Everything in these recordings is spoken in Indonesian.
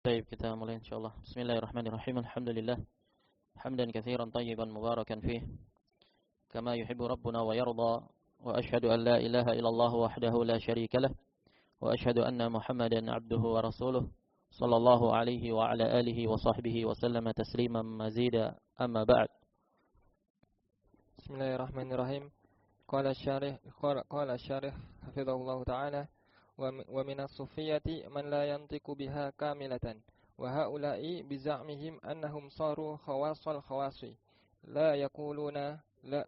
طيب kita mulai insyaallah. Bismillahirrahmanirrahim. Alhamdulillah. Hamdan katsiran tayyiban mubarakan fih. Kama yuhibbu rabbuna wa yarda. Wa asyhadu an la ilaha illallah wahdahu la syarika lah. Wa asyhadu anna Muhammadan abduhu wa rasuluh. Sallallahu alaihi wa ala alihi wa sahbihi wa sallama tasliman mazida. Amma ba'd. Bismillahirrahmanirrahim. Qala syarih hafizahullah ta'ala wa minas sufiyati man la yantiqu biha kamilatan wa haula'i biza'mihim annahum saru khawasal khawasi la yaquluna la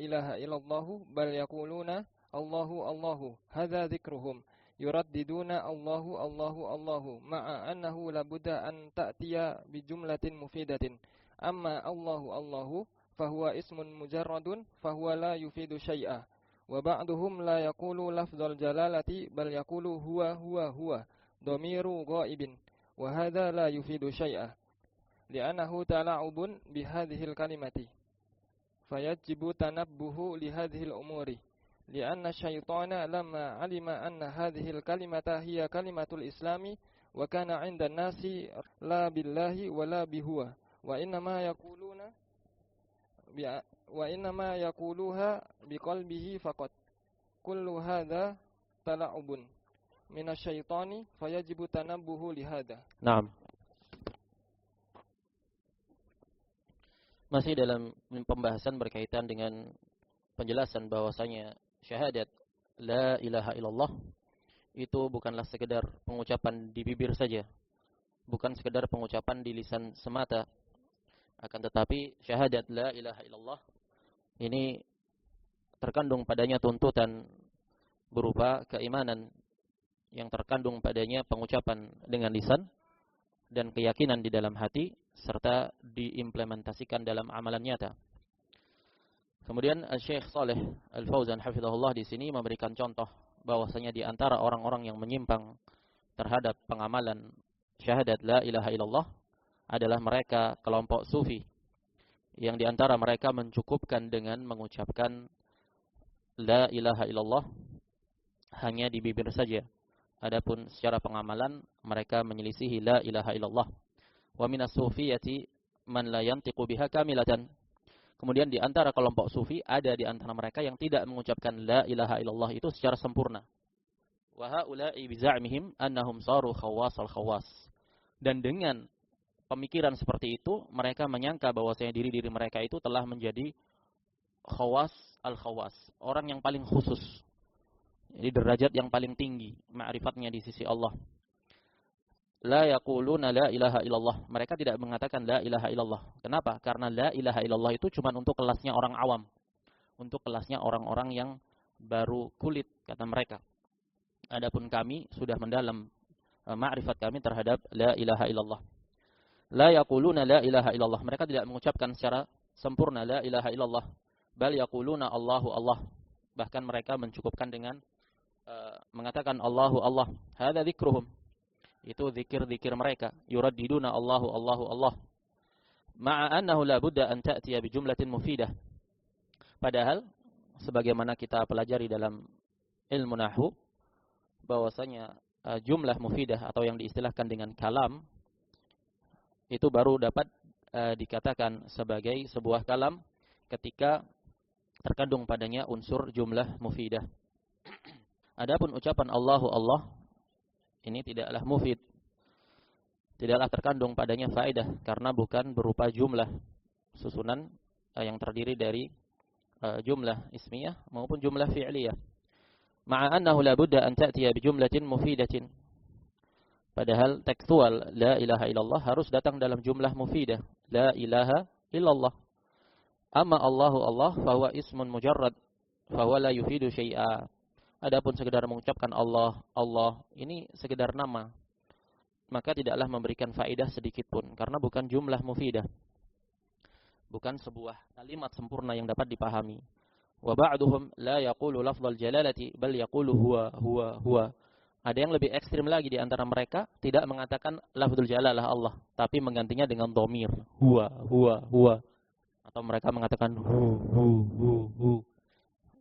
ilaha illallah bal yaquluna Allahu hadza dzikruhum yuraddiduna Allahu ma'a annahu la budda an ta'tiya bi jumlatin mufidatin amma Allahu fahuwa ismun mujarradun fahuwa la yufidu syai'a wa ba'duhum la yaqulu lafdzal jalalati bal yaqulu huwa dhamiru ghaibin wa hadza la yufidu syai'a li'annahu tala'ubun bi hadhil kalimati fayajibu tanabbuhu li hadhil umuri li'anna syaitana lamma 'alima anna hadhil kalimata hiya kalimatul islami wa kana 'inda an-nasi la billahi wa la bihuwa wa innama yaquluha biqalbihi faqat kullu hadza tala'ubun minasyaitani fayajibu tanabbuhu lihada. Naam. Masih dalam pembahasan berkaitan dengan penjelasan bahwasanya syahadat la ilaha illallah itu bukanlah sekedar pengucapan di bibir saja, bukan sekedar pengucapan di lisan semata. Akan tetapi syahadat la ilaha illallah ini terkandung padanya tuntutan berupa keimanan yang terkandung padanya pengucapan dengan lisan dan keyakinan di dalam hati serta diimplementasikan dalam amalan nyata. Kemudian Syekh Shalih Al-Fauzan hafizahullah di sini memberikan contoh bahwasanya di antara orang-orang yang menyimpang terhadap pengamalan syahadat la ilaha illallah adalah mereka kelompok sufi yang di antara mereka mencukupkan dengan mengucapkan la ilaha illallah hanya di bibir saja. Adapun secara pengamalan mereka menyelisihi la ilaha illallah. Wa minas sufiyati man la yantiqu biha kamilatan. Kemudian di antara kelompok sufi ada di antara mereka yang tidak mengucapkan la ilaha illallah itu secara sempurna. Wa haula'i biza'mihim annahum saru khawasal khawas. Dan dengan pemikiran seperti itu, mereka menyangka bahwasanya diri-diri mereka itu telah menjadi khawas al-khawas, orang yang paling khusus. Jadi derajat yang paling tinggi ma'rifatnya di sisi Allah. La yaquluna la ilaha illallah. Mereka tidak mengatakan la ilaha illallah. Kenapa? Karena la ilaha illallah itu cuma untuk kelasnya orang awam. Untuk kelasnya orang-orang yang baru kulit, kata mereka. Adapun kami sudah mendalam ma'rifat kami terhadap la ilaha illallah. La yaquluna la ilaha illallah. Mereka tidak mengucapkan secara sempurna la ilaha illallah. Bal yaquluna Allahu Allah. Bahkan mereka mencukupkan dengan mengatakan Allahu Allah. Hadza dzikruhum. Itu zikir-zikir mereka. Yuraddiduna Allahu Allah. Ma'a annahu la budda an ta'tiya bi jumlatin mufidah. Padahal sebagaimana kita pelajari dalam ilmu nahwu bahwasanya jumlah mufidah atau yang diistilahkan dengan kalam itu baru dapat dikatakan sebagai sebuah kalam ketika terkandung padanya unsur jumlah mufidah. Adapun ucapan Allahu Allah ini tidaklah mufid, tidaklah terkandung padanya faedah karena bukan berupa jumlah susunan yang terdiri dari jumlah ismiyah maupun jumlah fi'liyah. Ma'a annahu la budda an ta'tiya bi jumlatin mufidatin. Padahal tekstual la ilaha illallah harus datang dalam jumlah mufidah. La ilaha illallah. Amma Allahu Allah fahuwa ismun mujarrad fahuwa la yufidu syai'a. Adapun sekedar mengucapkan Allah ini sekedar nama, maka tidaklah memberikan faedah sedikit pun karena bukan jumlah mufidah. Bukan sebuah kalimat sempurna yang dapat dipahami. Wa ba'duhum la yaqulu lafdzal jalalati bal yaqulu huwa. Ada yang lebih ekstrim lagi di antara mereka, tidak mengatakan lafdzul jalalah Allah, tapi menggantinya dengan dhamir, huwa. Atau mereka mengatakan hu.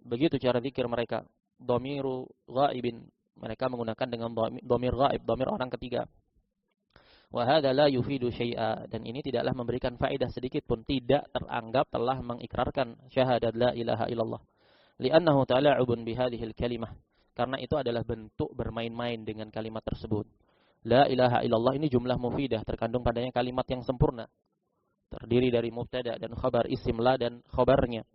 Begitu cara zikir mereka. Dhamiru ghaibin Mereka menggunakan dengan dhamir ghaib, dhamir orang ketiga. Wa hadza la yufidu syai'a, dan ini tidaklah memberikan faedah sedikit pun, tidak teranggap telah mengikrarkan syahadat la ilaha illallah. Li'annahu tala'ubun bihadhil kalimah, karena itu adalah bentuk bermain-main dengan kalimat tersebut. La ilaha illallah ini jumlah mufidah, terkandung padanya kalimat yang sempurna, terdiri dari mubtada dan khabar, isim la dan khabarnya.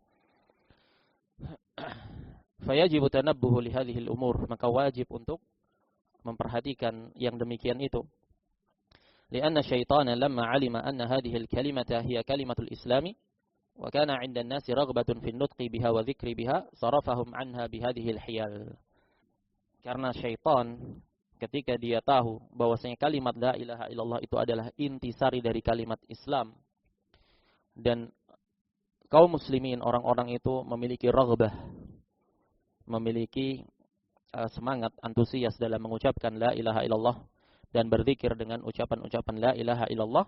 Fayajibu tanabbuhu li hadhil umur, maka wajib untuk memperhatikan yang demikian itu. Lianna syaitana lamma alima anna hadhil kalimata hiya kalimatul islami wa kana 'inda an-nasi raghbatun fi an-nutqi biha wa dzikri biha sarafahum 'anha bihadhil hiyal. Karena syaitan ketika dia tahu bahwasanya kalimat la ilaha illallah itu adalah intisari dari kalimat Islam, dan kaum muslimin, orang-orang itu memiliki raghbah, memiliki semangat, antusias dalam mengucapkan la ilaha illallah dan berzikir dengan ucapan-ucapan la ilaha illallah,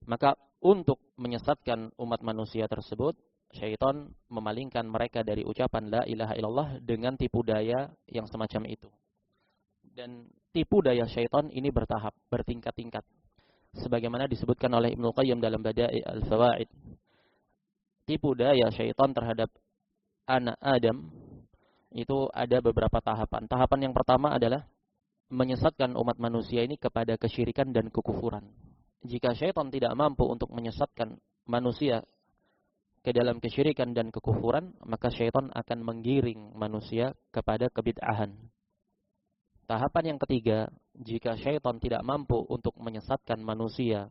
maka untuk menyesatkan umat manusia tersebut, syaitan memalingkan mereka dari ucapan la ilaha illallah dengan tipu daya yang semacam itu. Dan tipu daya syaitan ini bertahap, bertingkat-tingkat. Sebagaimana disebutkan oleh Ibnu Qayyim dalam Bada'i al-Fawaid. Tipu daya syaitan terhadap anak Adam itu ada beberapa tahapan. Tahapan yang pertama adalah menyesatkan umat manusia ini kepada kesyirikan dan kekufuran. Jika syaitan tidak mampu untuk menyesatkan manusia ke dalam kesyirikan dan kekufuran, maka syaitan akan menggiring manusia kepada kebid'ahan. Tahapan yang ketiga, jika syaitan tidak mampu untuk menyesatkan manusia,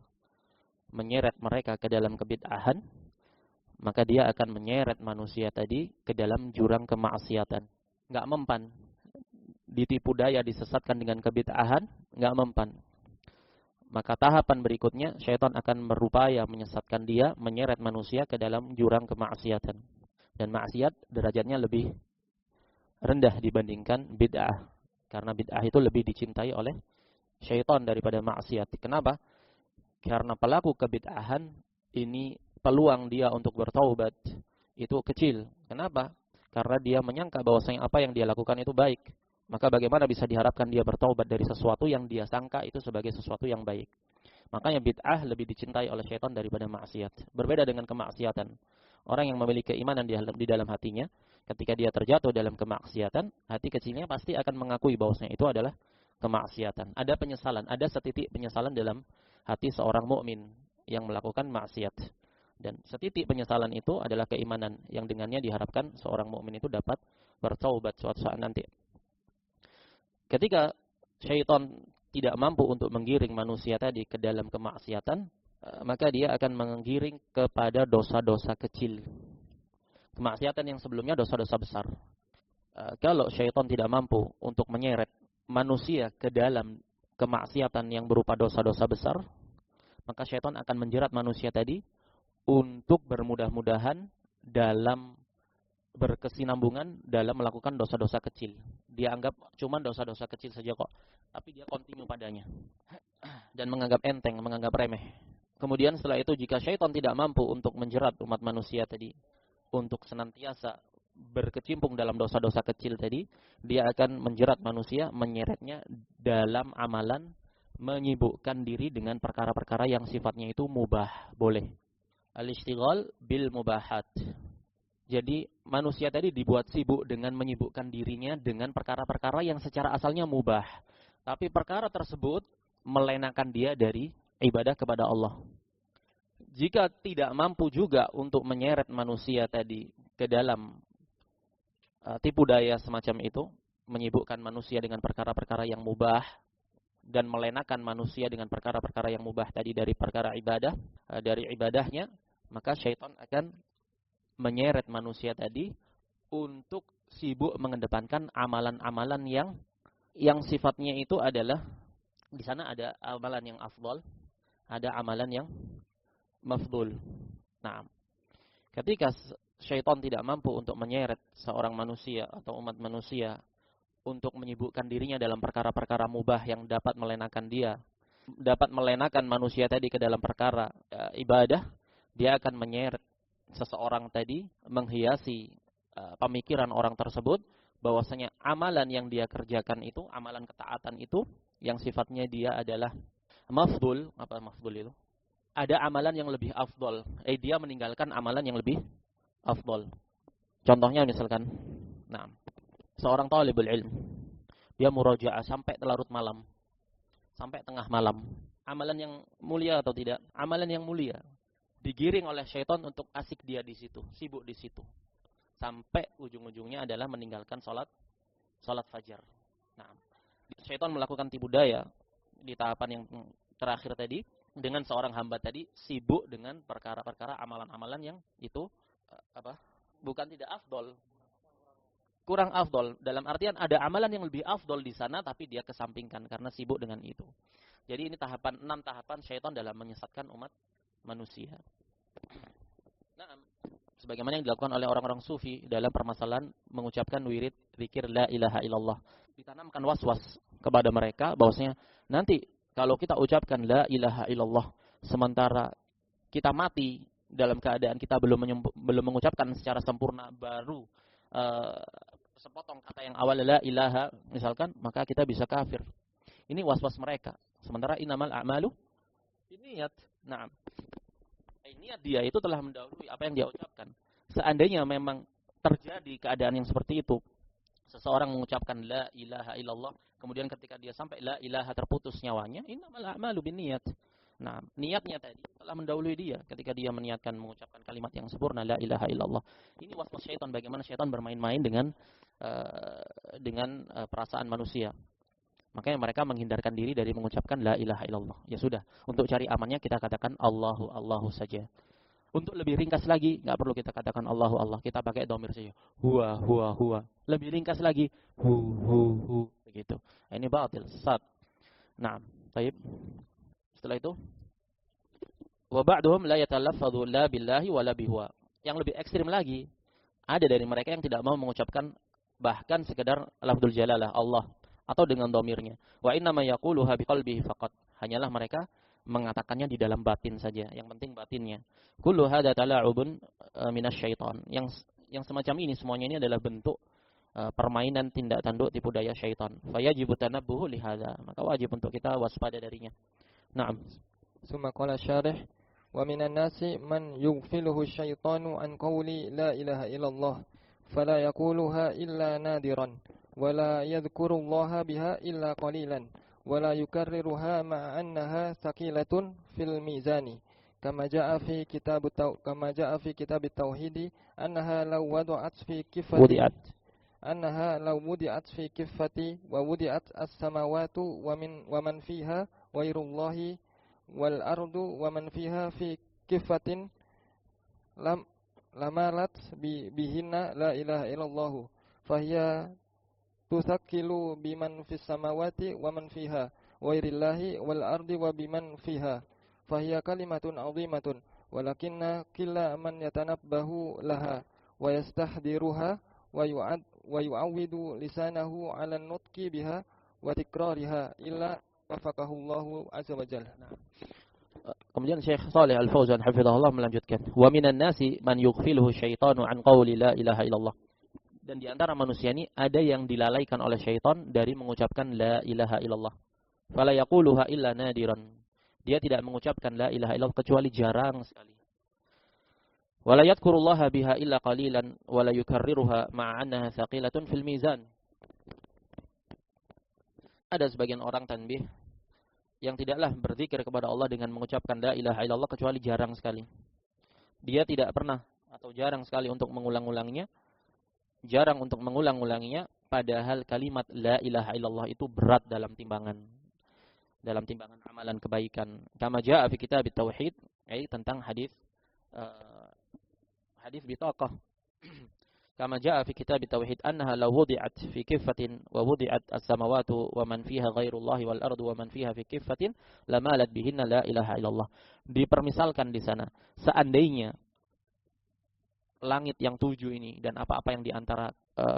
menyeret mereka ke dalam kebid'ahan, maka dia akan menyeret manusia tadi ke dalam jurang kemaksiatan. Nggak mempan. Ditipu daya, disesatkan dengan kebid'ahan, nggak mempan. Maka tahapan berikutnya, syaitan akan berupaya menyesatkan dia, menyeret manusia ke dalam jurang kemaksiatan. Dan maksiat derajatnya lebih rendah dibandingkan bid'ah. Karena bid'ah itu lebih dicintai oleh syaitan daripada maksiat. Kenapa? Karena pelaku kebid'ahan ini peluang dia untuk bertaubat itu kecil. Kenapa? Karena dia menyangka bahwasanya apa yang dia lakukan itu baik. Maka bagaimana bisa diharapkan dia bertaubat dari sesuatu yang dia sangka itu sebagai sesuatu yang baik. Makanya bid'ah lebih dicintai oleh syaitan daripada maksiat. Berbeda dengan kemaksiatan. Orang yang memiliki keimanan di dalam hatinya, ketika dia terjatuh dalam kemaksiatan, hati kecilnya pasti akan mengakui bahwasanya itu adalah kemaksiatan. Ada penyesalan, ada setitik penyesalan dalam hati seorang mukmin yang melakukan maksiat. Dan setitik penyesalan itu adalah keimanan yang dengannya diharapkan seorang mukmin itu dapat bertaubat suatu saat nanti. Ketika syaitan tidak mampu untuk menggiring manusia tadi ke dalam kemaksiatan, maka dia akan menggiring kepada dosa-dosa kecil. Kemaksiatan yang sebelumnya dosa-dosa besar. Kalau syaitan tidak mampu untuk menyeret manusia ke dalam kemaksiatan yang berupa dosa-dosa besar, maka syaitan akan menjerat manusia tadi untuk bermudah-mudahan dalam berkesinambungan dalam melakukan dosa-dosa kecil. Dia anggap cuma dosa-dosa kecil saja kok, tapi dia kontinu padanya dan menganggap enteng, menganggap remeh. Kemudian setelah itu, jika syaitan tidak mampu untuk menjerat umat manusia tadi untuk senantiasa berkecimpung dalam dosa-dosa kecil tadi, dia akan menjerat manusia, menyeretnya dalam amalan menyibukkan diri dengan perkara-perkara yang sifatnya itu mubah, boleh. Al-ishtighal bil mubahat. Jadi manusia tadi dibuat sibuk dengan menyibukkan dirinya dengan perkara-perkara yang secara asalnya mubah. Tapi perkara tersebut melenakan dia dari ibadah kepada Allah. Jika tidak mampu juga untuk menyeret manusia tadi ke dalam tipu daya semacam itu, menyibukkan manusia dengan perkara-perkara yang mubah dan melenakan manusia dengan perkara-perkara yang mubah tadi dari perkara ibadah, dari ibadahnya, maka syaitan akan menyeret manusia tadi untuk sibuk mengedepankan amalan-amalan yang sifatnya itu adalah, di sana ada amalan yang afdal, ada amalan yang mafdul. Nah, ketika syaitan tidak mampu untuk menyeret seorang manusia atau umat manusia untuk menyibukkan dirinya dalam perkara-perkara mubah yang dapat melenakan dia, dapat melenakan manusia tadi ke dalam perkara ibadah, dia akan menyeret seseorang tadi, menghiasi pemikiran orang tersebut bahwasanya amalan yang dia kerjakan itu, amalan ketaatan itu yang sifatnya dia adalah mafdul. Apa mafdul itu? Ada amalan yang lebih afdol. Dia meninggalkan amalan yang lebih afdol. Contohnya misalkan, nah, seorang talibul ilm, dia murojaah sampai larut malam, sampai tengah malam. Amalan yang mulia atau tidak? Amalan yang mulia. Digiring oleh syaitan untuk asik dia di situ, sibuk di situ. Sampai ujung-ujungnya adalah meninggalkan salat fajar. Nah, syaitan melakukan tipu daya di tahapan yang terakhir tadi dengan seorang hamba tadi sibuk dengan perkara-perkara amalan-amalan yang itu bukan tidak afdol, kurang afdol, dalam artian ada amalan yang lebih afdol di sana tapi dia kesampingkan karena sibuk dengan itu. Jadi ini 6 tahapan syaitan dalam menyesatkan umat manusia. Nah, sebagaimana yang dilakukan oleh orang-orang sufi dalam permasalahan mengucapkan wirid zikir la ilaha illallah, ditanamkan waswas kepada mereka bahwasanya nanti kalau kita ucapkan la ilaha illallah sementara kita mati dalam keadaan kita belum mengucapkan secara sempurna, baru sepotong kata yang awal la ilaha misalkan, maka kita bisa kafir. Ini waswas mereka. Sementara innamal a'malu binniyat. Nah, niat dia itu telah mendahului apa yang dia ucapkan. Seandainya memang terjadi keadaan yang seperti itu, seseorang mengucapkan la ilaha illallah, kemudian ketika dia sampai la ilaha terputus nyawanya, innamal a'malu binniyat. Nah, niatnya tadi telah mendahului dia ketika dia meniatkan mengucapkan kalimat yang sempurna la ilaha illallah. Ini waswas syaitan, bagaimana syaitan bermain-main dengan perasaan manusia. Makanya mereka menghindarkan diri dari mengucapkan la ilaha illallah. Ya sudah, untuk cari amannya kita katakan Allahu Allahu saja. Untuk lebih ringkas lagi, nggak perlu kita katakan Allahu Allah, kita pakai dhamir saja. Huwa huwa huwa. Lebih ringkas lagi, hu begitu. Ini batil, sesat. Nah, baik. Setelah itu, wa ba'duhum la yatalaffadhu la billahi wa la bihuwa. Yang lebih ekstrim lagi, ada dari mereka yang tidak mau mengucapkan bahkan sekedar lafdzul jalalah Allah atau dengan dhamirnya. Wa inna ma yaquluha biqalbihi faqat. Hanyalah mereka mengatakannya di dalam batin saja. Yang penting batinnya. Kullu hadza tala'ubun minasyaiton. Yang semacam ini semuanya ini adalah bentuk permainan tindak tanduk tipu daya syaitan. Fayajibu tanabbuhu li hadza. Maka wajib untuk kita waspada darinya. Naam. Summa qala syarih wa minan nasi man yughfiluhu syaitanu an qawli la ilaha illallah fala yaquluha illa nadiran ولا يذكر الله بها إلا قليلا ولا يكررها مع أنها ثقيلة في الميزان كما جاء في كتاب التوحيد أنها لو وضعت في كفة ووضعت السماوات ومن فيها غير الله والأرض ومن فيها في كفة لمالت بهن لا إله إلا الله فهي tusakilu biman fis samawati wa man fiha wa irillahi wal ardi wa biman fiha fahiya kalimatun azimatun walakinna killa man yatanabbahu laha wa yastahdiruha wa yu'awwidu lisanahu 'ala an-nutqi biha wa tikrariha illa wafaqahu Allahu azza wa jalla. Kemudian Syekh Shalih Al-Fauzan hafizahullah melanjutkan, wa minan nasi man yughfiluhu syaitanu an qawli la ilaha illallah. Dan di antara manusia ini ada yang dilalaikan oleh syaitan dari mengucapkan la ilaha illallah. Fala yaquluha illa nadiran. Dia tidak mengucapkan la ilaha illallah kecuali jarang sekali. Wala yadhkurullaha biha illa qalilan wala yukarriruha ma'a annaha thaqilatun fil mizan. Ada sebagian orang tanbih yang tidaklah berzikir kepada Allah dengan mengucapkan la ilaha illallah kecuali jarang sekali. Dia tidak pernah atau jarang sekali untuk mengulang-ulanginya. Jarang untuk mengulang-ulanginya, padahal kalimat la ilaha illallah itu berat dalam timbangan amalan kebaikan. Kama jaa fi kitab at-tauhid, tentang hadis bitaqah. Kama jaa fi kitab at-tauhid annaha law wudi'at fi kiffatin wa wudi'at as-samawati wa man fiha ghairullahi wal ardu wa man fiha fi kiffatin lamalat bihinna la ilaha illallah. Dipermisalkan di sana, seandainya langit yang 7 ini dan apa-apa yang diantara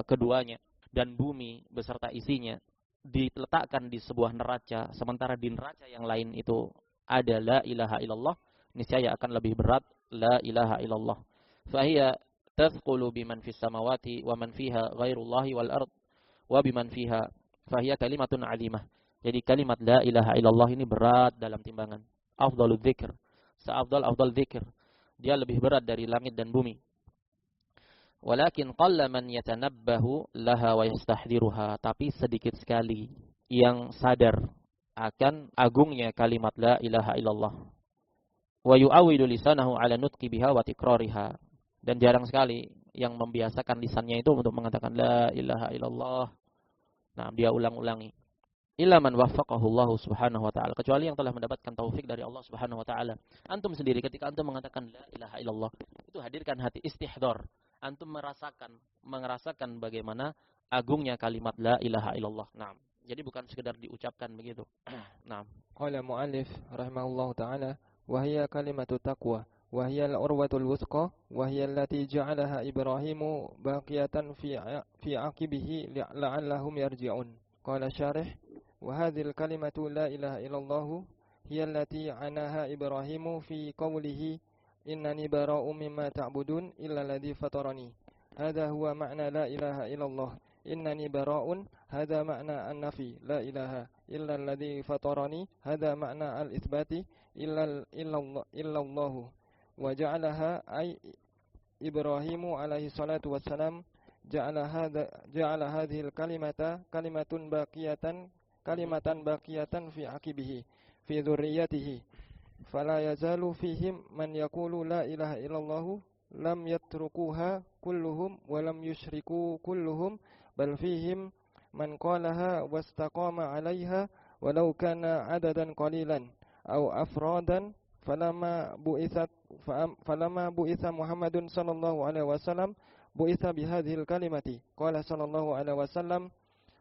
keduanya dan bumi beserta isinya diletakkan di sebuah neraca, sementara di neraca yang lain itu ada la ilaha illallah, niscaya akan lebih berat la ilaha illallah. Fahiya tathqulu biman fis samawati wa man fiha ghairullahi wal ard wa biman fiha fahiya kalimatun 'azimah. Jadi kalimat la ilaha illallah ini berat dalam timbangan. Afdhalul dzikr, seafdal dzikir. Dia lebih berat dari langit dan bumi. Walakin qalla man yatanabbahu laha wa yastahdiruha, tapi sedikit sekali yang sadar akan agungnya kalimat la ilaha illallah. Wa yu'awidu lisanahu 'ala nutqi biha wa tikrariha. Dan jarang sekali yang membiasakan lisannya itu untuk mengatakan la ilaha illallah. Nah, dia ulang-ulangi. Illa man waffaqahu Allah Subhanahu wa taala, kecuali yang telah mendapatkan taufik dari Allah Subhanahu wa taala. Antum sendiri ketika antum mengatakan la ilaha illallah, itu hadirkan hati istihdar. Antum merasakan bagaimana agungnya kalimat la ilaha illallah. Nah, jadi bukan sekedar diucapkan begitu. Nah, Qala mu'allif rahimahullahu ta'ala wa hiya kalimatu taqwa wa hiya al-urwatul wuthqa wa hiya allati ja'alaha Ibrahimu baqiyatan fi aqibihi la'allahum yarji'un. Qala syarih وهذه الكلمة لا إله إلا الله هي التي عناها إبراهيم في قوله إنني براء مما تعبدون إلا الذي فطرني. هذا هو معنى لا إله إلا الله. إنني براء هذا معنى النفي لا إله إلا الذي فطرني هذا معنى الإثبات إلا الله. وجعلها أي إبراهيم عليه الصلاة والسلام جعل هذه الكلمة kalimatan baqiyatan fi aqibihi fi dzurriyyatihi fala yazalu fihim man yaqulu la ilaha illallah lam yatrukuha kulluhum wa lam yusyriku kulluhum bal fihim man qalaha wastaqama 'alaiha walau kana 'adadan qalilan aw afradan falama bu'itsa Muhammadun sallallahu alaihi wasallam bu'itsa bihadhil kalimati qala sallallahu alaihi wasallam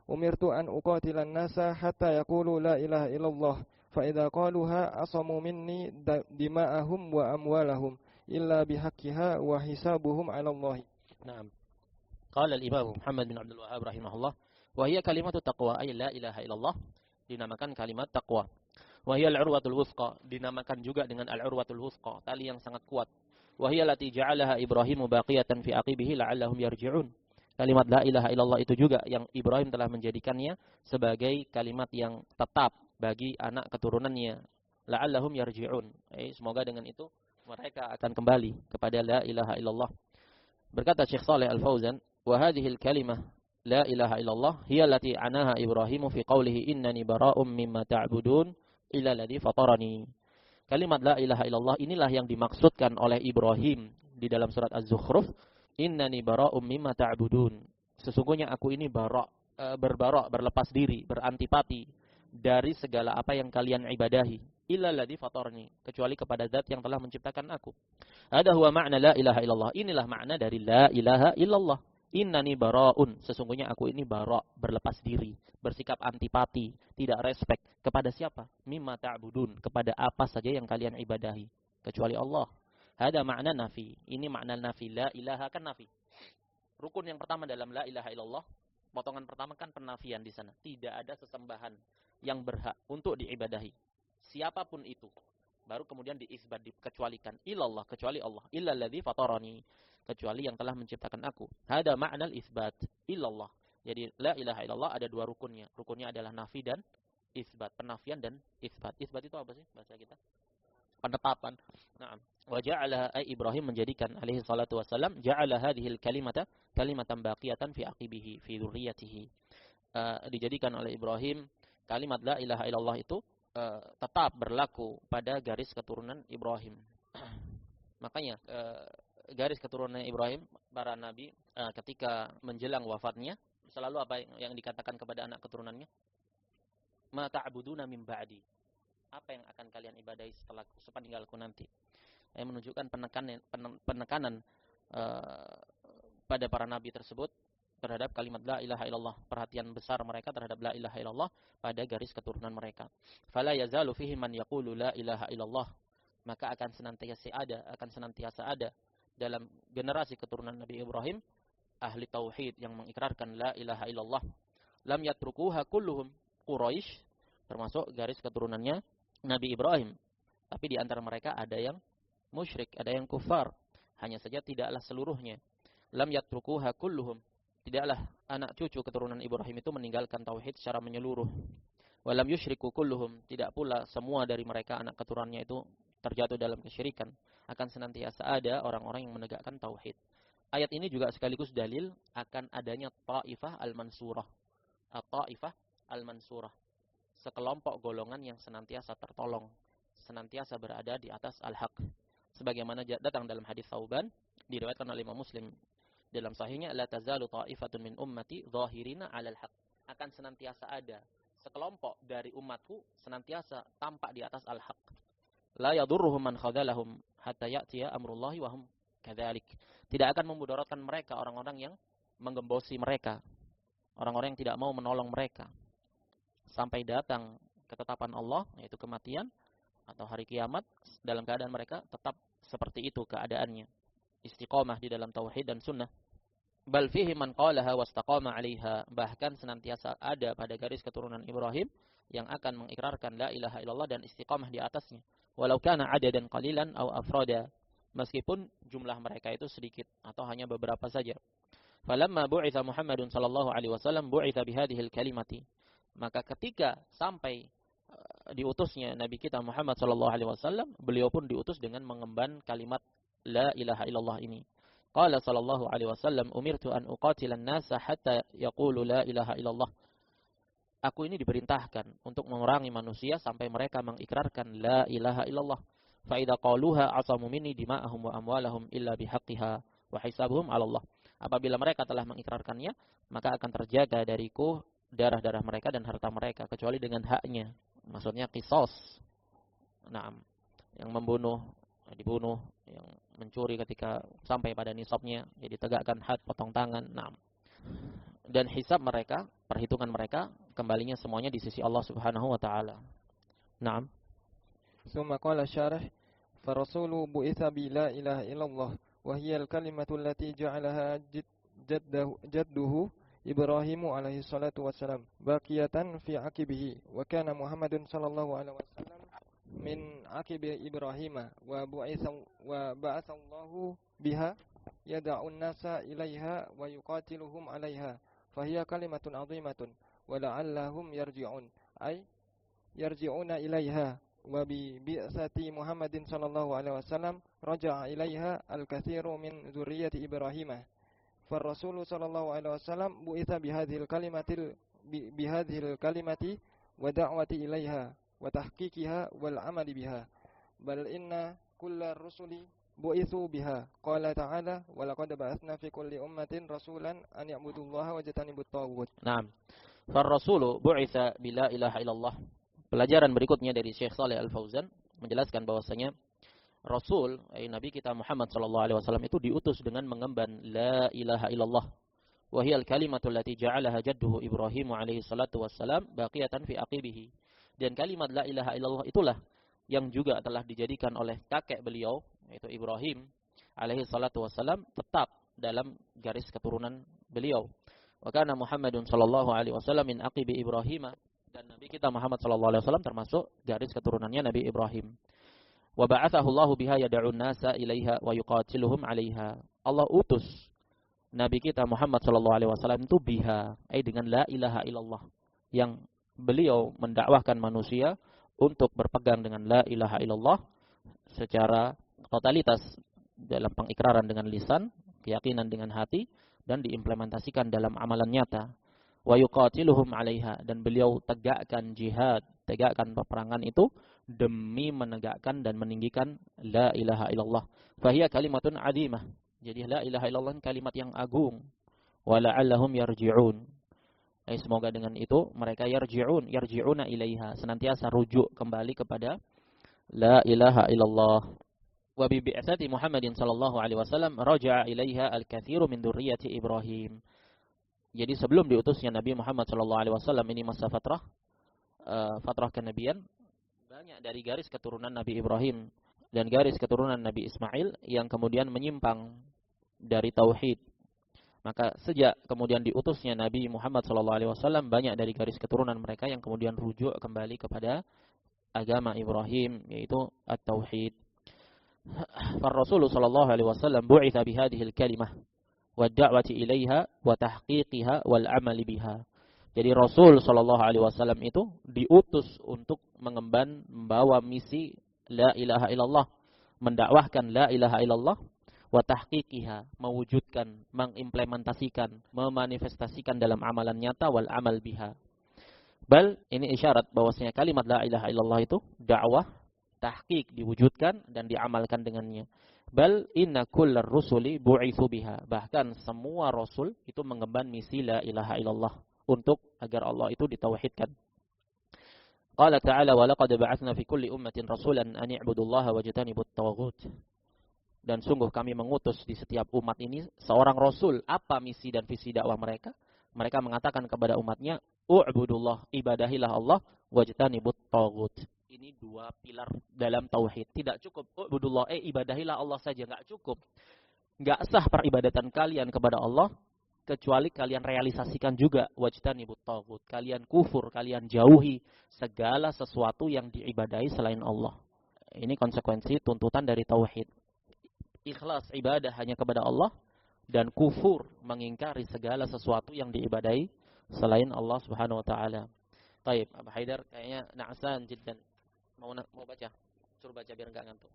umirtu an uqatilan nasa hatta yaqulu la ilaha illallah fa idza qaluha asamu minni dima'ahum wa amwalahum illa bihaqqiha wa hisabuhum 'ala Allah. Naam. Qala al-Imam Muhammad bin Abdul Wahhab rahimahullah, wa hiya kalimatu taqwa ay la ilaha illallah, dinamakan kalimat taqwa. Wa hiya al-urwatul wuthqa, dinamakan juga dengan al-urwatul wuthqa, tali yang sangat kuat. Wa hiya allati ja'alaha Ibrahimu baqiyatan fi aqibihi la'allahum yarji'un. Kalimat la ilaha illallah itu juga yang Ibrahim telah menjadikannya sebagai kalimat yang tetap bagi anak keturunannya. La'allahum yarji'un. Semoga dengan itu mereka akan kembali kepada la ilaha illallah. Berkata Syekh Shalih Al-Fauzan, wa hadhil kalimah la ilaha illallah hiya allati anaha Ibrahimu fi qawlihi innani bara'um mimma ta'budun illa alladhi fatarani. Kalimat la ilaha illallah inilah yang dimaksudkan oleh Ibrahim di dalam surat Az-Zukhruf. Innani bara'um mimma ta'budun. Sesungguhnya aku ini berbarok, berlepas diri, berantipati dari segala apa yang kalian ibadahi. Illa alladhi fatarni, kecuali kepada zat yang telah menciptakan aku. Hada huwa ma'na la ilaha illallah. Inilah makna dari la ilaha illallah. Innani bara'un, sesungguhnya aku ini bara', berlepas diri, bersikap antipati, tidak respect kepada siapa? Mimma ta'budun, kepada apa saja yang kalian ibadahi, kecuali Allah. Ada makna nafi. Ini makna nafi. La ilaha kan nafi. Rukun yang pertama dalam la ilaha illallah, potongan pertama kan penafian di sana. Tidak ada sesembahan yang berhak untuk diibadahi. Siapapun itu. Baru kemudian diisbat, dikecualikan. Ilallah, kecuali Allah. Illalladzi fatarani, kecuali yang telah menciptakan aku. Ada makna isbat. Ilallah. Jadi la ilaha illallah ada dua rukunnya. Rukunnya adalah nafi dan isbat. Penafian dan isbat. Isbat itu apa sih bahasa kita? Penetapan. Nah, wa ja'ala Ibrahim menjadikan alaihi salatu wasallam ja'ala hadhil kalimata kalimatan baqiyatan fi aqibihi fi dzurriyyatihi. Dijadikan oleh Ibrahim kalimat la ilaha illallah itu tetap berlaku pada garis keturunan Ibrahim. Makanya garis keturunan Ibrahim, para nabi ketika menjelang wafatnya selalu apa yang dikatakan kepada anak keturunannya? Ma ta'buduna min ba'di. Apa yang akan kalian ibadahi setelahku, sepeninggalku nanti. Yang menunjukkan penekanan pada para nabi tersebut terhadap kalimat la ilaha illallah. Perhatian besar mereka terhadap la ilaha illallah pada garis keturunan mereka. Fala yazalu fihi man yaqulu la ilaha illallah. Maka akan senantiasa ada dalam generasi keturunan Nabi Ibrahim ahli tauhid yang mengikrarkan la ilaha illallah. Lam yatrukuha kulluhum Quraisy, termasuk garis keturunannya Nabi Ibrahim. Tapi di antara mereka ada yang musyrik, ada yang kufar. Hanya saja tidaklah seluruhnya. Lam yatrukuha kulluhum, tidaklah anak cucu keturunan Ibrahim itu meninggalkan tauhid secara menyeluruh. Walam yusyriku kulluhum, tidak pula semua dari mereka anak keturunannya itu terjatuh dalam kesyirikan. Akan senantiasa ada orang-orang yang menegakkan tauhid. Ayat ini juga sekaligus dalil akan adanya Ta'ifah al-Mansurah. Ta'ifah al-Mansurah. Sekelompok golongan yang senantiasa tertolong, senantiasa berada di atas al-haq. Sebagaimana datang dalam hadis Thauban, diriwayatkan oleh Imam Muslim dalam sahihnya, la tazalu ta'ifatun min ummati dhahirina 'alal haq. Akan senantiasa ada sekelompok dari umatku senantiasa tampak di atas al-haq. La yadurruhum man khadalahum hatta ya'tiya amrullahi wa hum kadzalik. Tidak akan memudaratkan mereka orang-orang yang menggembosi mereka, orang-orang yang tidak mau menolong mereka sampai datang ketetapan Allah, yaitu kematian atau hari kiamat, dalam keadaan mereka tetap seperti itu keadaannya, istiqamah di dalam tauhid dan sunnah. Bal fihi man qalaha wastaqama 'alaiha, bahkan senantiasa ada pada garis keturunan Ibrahim yang akan mengikrarkan la ilaha illallah dan istiqamah di atasnya, walau kana adadan qalilan aw afrada, meskipun jumlah mereka itu sedikit atau hanya beberapa saja. Falamma bu'itha Muhammadun sallallahu alaihi wasallam bu'itha bihadhil kalimati, maka ketika sampai diutusnya Nabi kita Muhammad sallallahu alaihi wasallam, beliau pun diutus dengan mengemban kalimat la ilaha illallah ini. Qala sallallahu alaihi wasallam, umirtu an uqatilan nasa hatta yaqulu la ilaha illallah. Aku ini diperintahkan untuk memerangi manusia sampai mereka mengikrarkan la ilaha illallah. Fa idza qaluha asamu minni dima'ahum wa amwalahum illa bihaqqiha wa hisabuhum 'ala Allah. Apabila mereka telah mengikrarkannya, maka akan terjaga dariku darah-darah mereka dan harta mereka kecuali dengan haknya. Maksudnya qisas. Naam. Yang membunuh dibunuh, yang mencuri ketika sampai pada nisabnya, jadi tegakkan had, potong tangan. Naam. Dan hisab mereka, perhitungan mereka kembalinya semuanya di sisi Allah Subhanahu wa taala. Naam. Summa qala syarih, farasulu bu'itha bi la ilaha illallah wa hiya al-kalimatu allati ja'alaha jadduhu Ibrahimu alaihi salatu wassalam baqiyatan fi aqibihi, wa kana Muhammadun sallallahu alaihi wasallam min aqibi Ibrahim wa ba'atha Allahu biha yad'un nasa ilaiha wa yuqatiluhum 'alaiha, fa hiya kalimatun 'azimatun wa la'allahum yarji'un ay yarji'una ilaiha, wa bi bi'sati Muhammadin sallallahu alaihi wasallam raja'a ilaiha al-katsiru min dzurriyyati Ibrahim. فالرسول صلى الله عليه وسلم بعث بهذه الكلمة ودعوة إليها وتحقيقها والعمل بها، بل إن كل الرسل بعثوا بها. قال تعالى ولقد بعثنا في كل أمة رسولا أن يعبدوا الله واجتنبوا الطاغوت. Naam. فالرسول بعث بلا إله إلا الله. Pelajaran berikutnya dari Syekh Shalih Al-Fauzan menjelaskan bahwasanya Rasul, Nabi kita Muhammad sallallahu alaihi wasallam itu diutus dengan mengemban la ilaha illallah. Wa hiya al-kalimatu allati ja'alaha jadduhu Ibrahim alaihi salatu wassalam baqiyatan fi aqibihi. Dan kalimat la ilaha illallah itulah yang juga telah dijadikan oleh kakek beliau, yaitu Ibrahim alaihi salatu wassalam, tetap dalam garis keturunan beliau. Wa kana Muhammadun sallallahu alaihi wasallam min aqibi Ibrahim, dan Nabi kita Muhammad sallallahu alaihi wasallam termasuk garis keturunannya Nabi Ibrahim. Wa ba'athahu Allahu biha yad'un nasa ilaiha wa yuqatiluhum 'alaiha. Allah utus Nabi kita Muhammad sallallahu alaihi wasallam itu biha, dengan la ilaha illallah, yang beliau mendakwahkan manusia untuk berpegang dengan la ilaha illallah secara totalitas dalam pengikraran dengan lisan, keyakinan dengan hati, dan diimplementasikan dalam amalan nyata. Wa yuqatiluhum 'alaiha, dan beliau tegakkan jihad, tegakkan peperangan itu demi menegakkan dan meninggikan la ilaha illallah. Fahiya kalimatun 'azimah. Jadi la ilaha illallah kalimat yang agung. Wa la'allahum yarji'un. Semoga dengan itu mereka yarji'una ilaiha, senantiasa rujuk kembali kepada la ilaha illallah. Wa bi bi'tsati Muhammadin sallallahu alaihi wasallam raja'a ilaiha al-katsiru min dzurriyyati Ibrahim. Jadi sebelum diutusnya Nabi Muhammad sallallahu alaihi wasallam, ini masa fatrah kenabian, banyak dari garis keturunan Nabi Ibrahim dan garis keturunan Nabi Ismail yang kemudian menyimpang dari tauhid. Maka sejak kemudian diutusnya Nabi Muhammad SAW, banyak dari garis keturunan mereka yang kemudian rujuk kembali kepada agama Ibrahim, yaitu at-tauhid. Rasulullah sallallahu alaihi wasallam bu'itha bihadhihi al-kalimah wa da'wati ilaiha wa tahqiqiha wal amali biha. Jadi Rasul sallallahu alaihi wasallam itu diutus untuk mengemban membawa misi la ilaha illallah, mendakwahkan la ilaha illallah, wa tahqiqiha, mewujudkan, mengimplementasikan, memanifestasikan dalam amalan nyata, wal amal biha. Bal ini isyarat bahwasanya kalimat la ilaha illallah itu dakwah, tahqiq, diwujudkan dan diamalkan dengannya. Bal inna kullar rusuli bu'itsu biha. Bahkan semua rasul itu mengemban misi la ilaha illallah untuk agar Allah itu ditauhidkan. Qala ta'ala wa laqad ba'atsna fi kulli ummatin rasulan an i'budullaha wajtanibut tawaghut. Dan sungguh kami mengutus di setiap umat ini seorang rasul. Apa misi dan visi dakwah mereka? Mereka mengatakan kepada umatnya, u'budullah, ibadahilah Allah, wajtanibut tawaghut. Ini dua pilar dalam tauhid. Tidak cukup u'budullah, ibadahilah Allah saja, enggak cukup. Enggak sah peribadatan kalian kepada Allah kecuali kalian realisasikan juga wajtanibut tawaghut. Kalian kufur, kalian jauhi segala sesuatu yang diibadahi selain Allah. Ini konsekuensi tuntutan dari tauhid. Ikhlas ibadah hanya kepada Allah dan kufur mengingkari segala sesuatu yang diibadahi selain Allah Subhanahu wa taala. Baik, Abu Haidar kayaknya na'san jiddan. Mau baca? Suruh baca biar enggak ngantuk.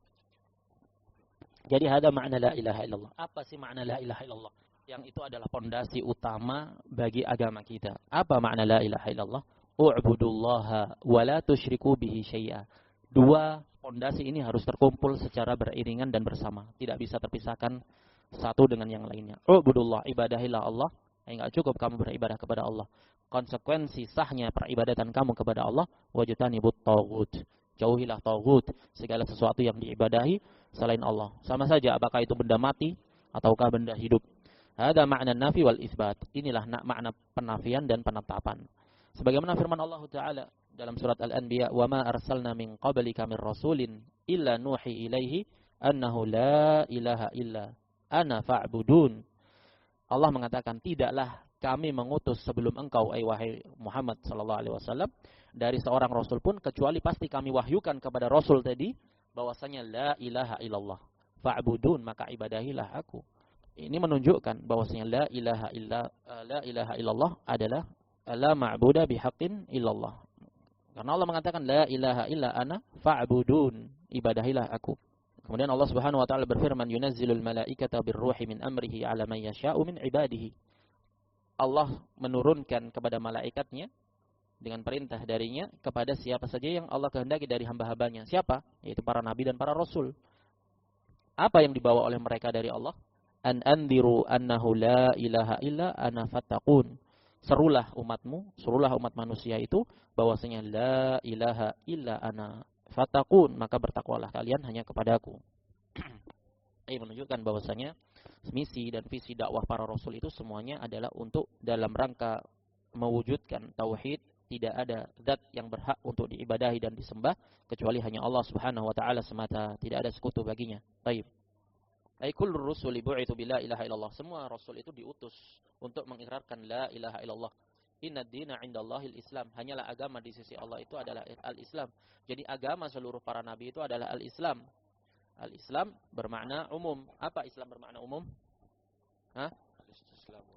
Jadi ada makna la ilaha illallah. Apa sih makna la ilaha illallah? Yang itu adalah pondasi utama bagi agama kita. Apa makna la ilaha illallah? U'budullaha wa la tusyriku bihi syai'a. Dua pondasi ini harus terkumpul secara beriringan dan bersama. Tidak bisa terpisahkan satu dengan yang lainnya. U'budullah, ibadahilah Allah. Enggak cukup kamu beribadah kepada Allah. Konsekuensi sahnya peribadatan kamu kepada Allah, wajtanibut tawaghut. Jauhilah tawaghut, segala sesuatu yang diibadahi selain Allah. Sama saja apakah itu benda mati ataukah benda hidup. Ada makna nafi wal isbat. Inilah makna penafian dan penetapan. Sebagaimana firman Allah Ta'ala dalam surat Al-Anbiya, "Wa ma arsalna min qablika min rasulin illa nuhi ilaihi annahu la ilaha illa ana fa'budun." Allah mengatakan, tidaklah kami mengutus sebelum engkau, wahai Muhammad sallallahu alaihi wasallam, dari seorang rasul pun kecuali pasti kami wahyukan kepada rasul tadi bahwasanya la ilaha illallah. Fa'budun, maka ibadahilah aku. Ini menunjukkan bahwasanya la ilaha illallah adalah la ma'budu bihaqqin illallah. Karena Allah mengatakan la ilaha illa ana fa'budun, ibadahilah aku. Kemudian Allah Subhanahu wa taala berfirman, yunazzilul malaikata birruhi min amrihi 'ala man yasha'u min ibadihi. Allah menurunkan kepada malaikatnya dengan perintah darinya kepada siapa saja yang Allah kehendaki dari hamba-hambanya. Siapa? Yaitu para nabi dan para rasul. Apa yang dibawa oleh mereka dari Allah? An anziru annahu la ilaha illa ana fattaqun. Serulah umatmu, serulah umat manusia itu bahwasanya la ilaha illa ana fattaqun, maka bertakwalah kalian hanya kepadaku. Ini menunjukkan bahwasanya misi dan visi dakwah para rasul itu semuanya adalah untuk dalam rangka mewujudkan tauhid. Tidak ada zat yang berhak untuk diibadahi dan disembah kecuali hanya Allah Subhanahu wa taala semata, tidak ada sekutu baginya. Baik. Kullu rusuli bu'itsu bila ilaha illallah. Semua rasul itu diutus untuk mengikrarkan la ilaha illallah. Inna dina 'indallahil Islam. Hanyalah agama di sisi Allah itu adalah al-Islam. Jadi agama seluruh para nabi itu adalah al-Islam. Al-Islam bermakna umum. Apa Islam bermakna umum? Hah?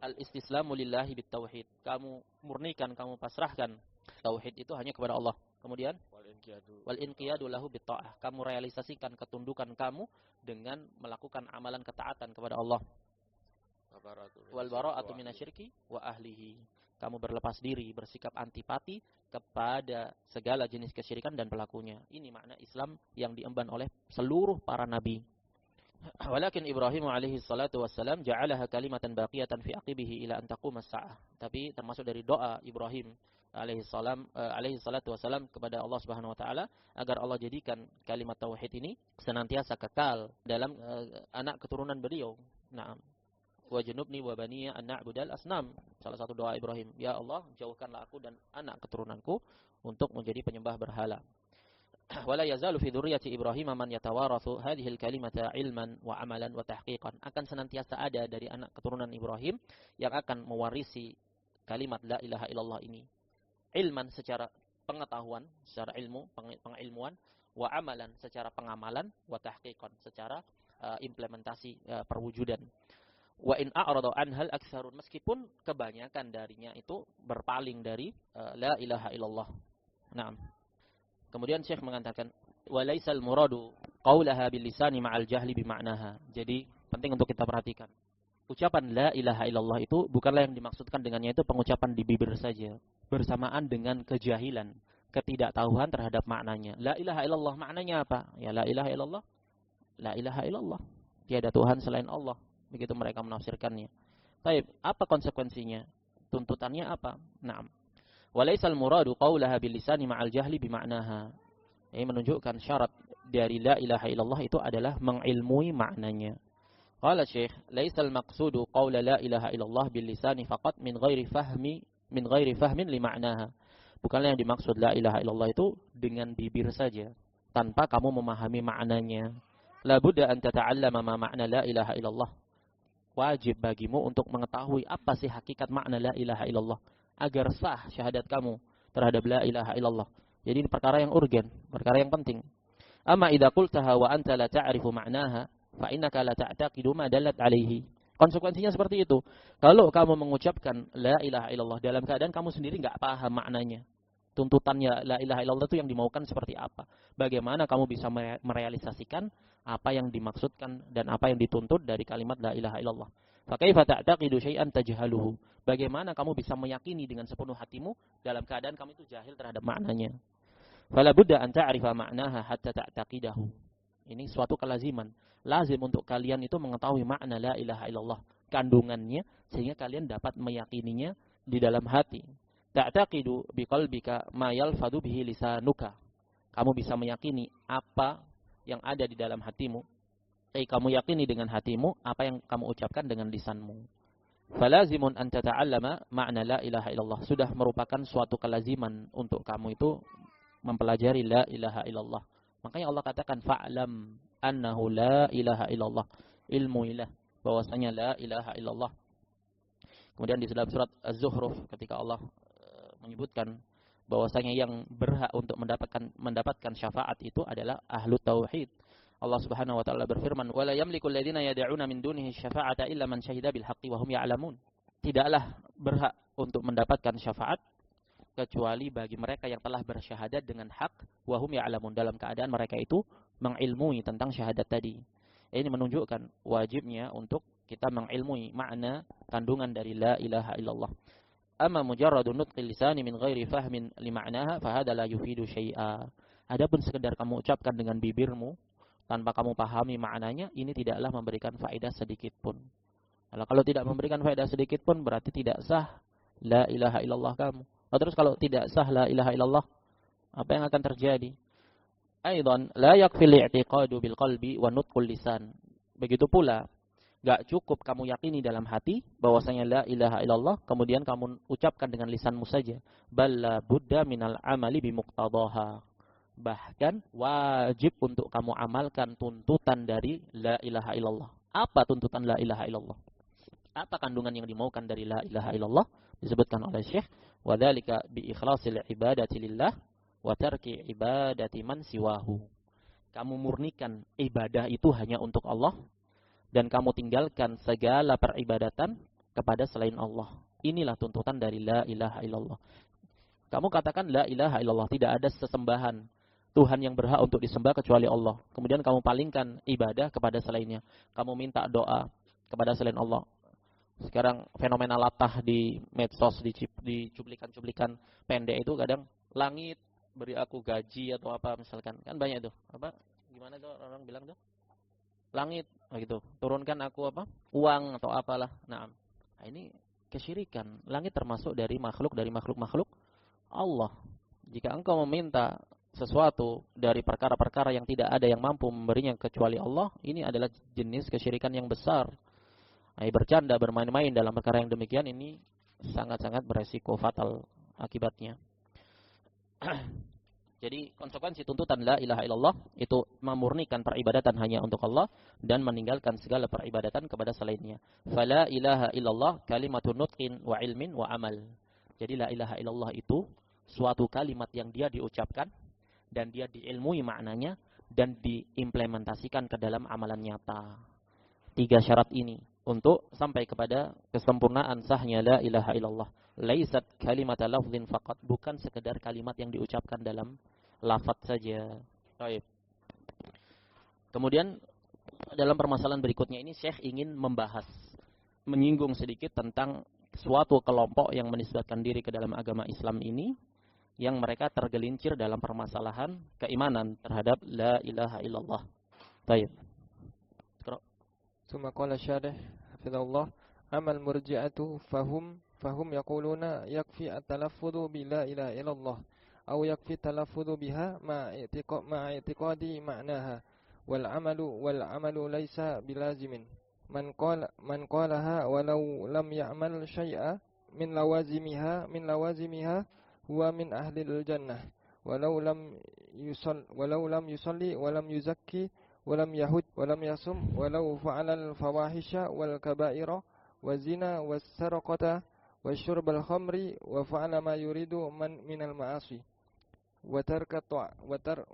Al-istislamu lillahi bitauhid. Kamu murnikan, kamu pasrahkan tauhid itu hanya kepada Allah. Kemudian wal inqiyadu lahu bitta'ah. Kamu realisasikan ketundukan kamu dengan melakukan amalan ketaatan kepada Allah. Wal bara'atu minasyirki wa ahlihi. Kamu berlepas diri, bersikap antipati kepada segala jenis kesyirikan dan pelakunya. Ini makna Islam yang diemban oleh seluruh para nabi. Walakin Ibrahim alaihi salatu wassalam ja'alaha kalimatan baqiyatan fi aqibihi ila an taquma as-sa'ah. Tapi termasuk dari doa Ibrahim alaihi salatu wassalam kepada Allah Subhanahu wa taala agar Allah jadikan kalimat tauhid ini senantiasa kekal dalam anak keturunan beliau. Naam. Wa junubni wa baniya an na'budal asnam. Salah satu doa Ibrahim, ya Allah, jauhkanlah aku dan anak keturunanku untuk menjadi penyembah berhala. Wala yazalu fi dzurriyyati Ibrahim man yatawarathu hadhihi al-kalimata ilman wa amalan wa tahqiqan. Akan senantiasa ada dari anak keturunan Ibrahim yang akan mewarisi kalimat la ilaha illallah ini. Ilman secara pengetahuan, secara ilmu, pengilmuan, wa amalan secara pengamalan, wa tahqiqan secara implementasi perwujudan. Wa in a'rada anhal aktsarun, meskipun kebanyakan darinya itu berpaling dari la ilaha illallah. Naam. Kemudian Syekh mengatakan walaisal muradu qaulaha bil lisani ma'al jahli bi ma'naha. Jadi penting untuk kita perhatikan. Ucapan la ilaha illallah itu bukanlah yang dimaksudkan dengannya itu pengucapan di bibir saja, bersamaan dengan kejahilan, ketidaktahuan terhadap maknanya. La ilaha illallah maknanya apa? Ya la ilaha illallah. La ilaha illallah. Tiada Tuhan selain Allah. Begitu mereka menafsirkannya. Baik, apa konsekuensinya? Tuntutannya apa? Naam. Walaisal muradu qaulaha bil lisani ma'al jahli bi ma'naha. Ini menunjukkan syarat dari la ilaha illallah itu adalah mengilmui maknanya. Qala Syekh, laisal maqsudu qaula la ilaha illallah bil lisani faqat min ghairi fahmin li ma'naha. Bukanlah yang dimaksud la ilaha illallah itu dengan bibir saja, tanpa kamu memahami maknanya. La budda an tata'allama ma ma'na la ilaha illallah. Wajib bagimu untuk mengetahui apa sih hakikat makna la ilaha illallah agar sah syahadat kamu terhadap la ilaha illallah. Jadi ini perkara yang urgen, perkara yang penting. Amma idza qultaha wa anta la ta'rifu ma'naha fa innaka la ta'taqidu ma dallat alaihi. Konsekuensinya seperti itu. Kalau kamu mengucapkan la ilaha illallah dalam keadaan kamu sendiri enggak paham maknanya. Tuntutannya la ilaha illallah itu yang dimaukan seperti apa? Bagaimana kamu bisa merealisasikan apa yang dimaksudkan dan apa yang dituntut dari kalimat la ilaha illallah? Fa kaifa ta'taqidu syai'an tajhaluhu? Bagaimana kamu bisa meyakini dengan sepenuh hatimu dalam keadaan kamu itu jahil terhadap maknanya? Fala budda an ta'rifa ma'naha hatta ta'taqidahu. Ini suatu kelaziman. Lazim untuk kalian itu mengetahui makna la ilaha illallah, kandungannya, sehingga kalian dapat meyakininya di dalam hati. Ta'taqidu biqalbika ma yalfadu bihi lisanuka. Kamu bisa meyakini apa yang ada di dalam hatimu. Kamu yakini dengan hatimu apa yang kamu ucapkan dengan lisanmu. Falazimun an tata'allama ma'na la ilaha illallah. Sudah merupakan suatu kelaziman untuk kamu itu mempelajari la ilaha illallah. Makanya Allah katakan fa'lam annahu la ilaha illallah. Ilmuilah bahwasanya la ilaha illallah. Kemudian di dalam surat Az-Zukhruf ketika Allah menyebutkan bahwasanya yang berhak untuk mendapatkan syafaat itu adalah ahlu tauhid. Allah Subhanahu wa taala berfirman, "Wa la yamliku alladziina yad'una min dunihi syafa'ata illa man syahida bil haqqi wa hum ya'lamun." Tidaklah berhak untuk mendapatkan syafaat kecuali bagi mereka yang telah bersyahadat dengan hak wa hum ya'lamun, dalam keadaan mereka itu mengilmui tentang syahadat tadi. Ini menunjukkan wajibnya untuk kita mengilmui makna kandungan dari la ilaha illallah. Amma mujarradu nutqil lisani min ghairi fahmin li ma'naha fa hadha la yufidu syai'a. Adapun sekedar kamu ucapkan dengan bibirmu tanpa kamu pahami maknanya, ini tidaklah memberikan faedah sedikit pun. Kalau tidak memberikan faedah sedikit pun berarti tidak sah la ilaha illallah kamu. Terus kalau tidak sah la ilaha illallah, apa yang akan terjadi? Aidan la yakfil i'tiqadu bil qalbi wa nutqul lisan. Begitu pula enggak cukup kamu yakini dalam hati bahwasanya la ilaha illallah kemudian kamu ucapkan dengan lisanmu saja. Balla budda minal amali bimuqtadaha. Bahkan wajib untuk kamu amalkan tuntutan dari la ilaha illallah. Apa tuntutan la ilaha illallah? Apa kandungan yang dimaukan dari la ilaha illallah? Disebutkan oleh Syekh, wa dzalika bi ikhlasil ibadati lillah wa tarki ibadati man siwahu. Kamu murnikan ibadah itu hanya untuk Allah dan kamu tinggalkan segala peribadatan kepada selain Allah. Inilah tuntutan dari la ilaha illallah. Kamu katakan la ilaha illallah, tidak ada sesembahan Tuhan yang berhak untuk disembah kecuali Allah. Kemudian kamu palingkan ibadah kepada selainnya. Kamu minta doa kepada selain Allah. Sekarang fenomena latah di medsos, di cuplikan-cuplikan pendek itu kadang langit beri aku gaji atau apa misalkan. Kan banyak itu. Apa? Gimana tuh orang bilang tuh? Langit gitu. Turunkan aku apa? Uang atau apalah. Nah, ini kesyirikan. Langit termasuk dari makhluk-makhluk Allah. Jika engkau meminta sesuatu dari perkara-perkara yang tidak ada yang mampu memberinya kecuali Allah, ini adalah jenis kesyirikan yang besar. Bercanda, bermain-main dalam perkara yang demikian ini sangat-sangat beresiko fatal akibatnya. Jadi konsekuensi tuntutan la ilaha illallah itu memurnikan peribadatan hanya untuk Allah dan meninggalkan segala peribadatan kepada selainnya. Fala ilaha illallah kalimatun nutqin wa ilmin wa amal. Jadi la ilaha illallah itu suatu kalimat yang dia diucapkan dan dia diilmui maknanya dan diimplementasikan ke dalam amalan nyata. 3 syarat ini untuk sampai kepada kesempurnaan sahnya la ilaha illallah. Laisat kalimat lafzin faqat, bukan sekedar kalimat yang diucapkan dalam lafaz saja. Baik. Kemudian dalam permasalahan berikutnya ini Syekh ingin menyinggung sedikit tentang suatu kelompok yang menisbatkan diri ke dalam agama Islam ini, yang mereka tergelincir dalam permasalahan keimanan terhadap la ilaha illallah. Baik. ثم قال الشارح حفظه الله أما المرجئة فهم يقولون يكفي التلفظ بلا إله إلا الله أو يكفي التلفظ بها مع اعتقاد معناها والعمل ليس بلازم من قالها ولو لم يعمل شيئا من لوازمها هو من أهل الجنة ولو لم يصلي ولم يزكي ولم يهج ولم يصم ولو فعل الفواحش والكبائر والزنا والسرقة والشرب الخمر وفعل ما يريد من المعاصي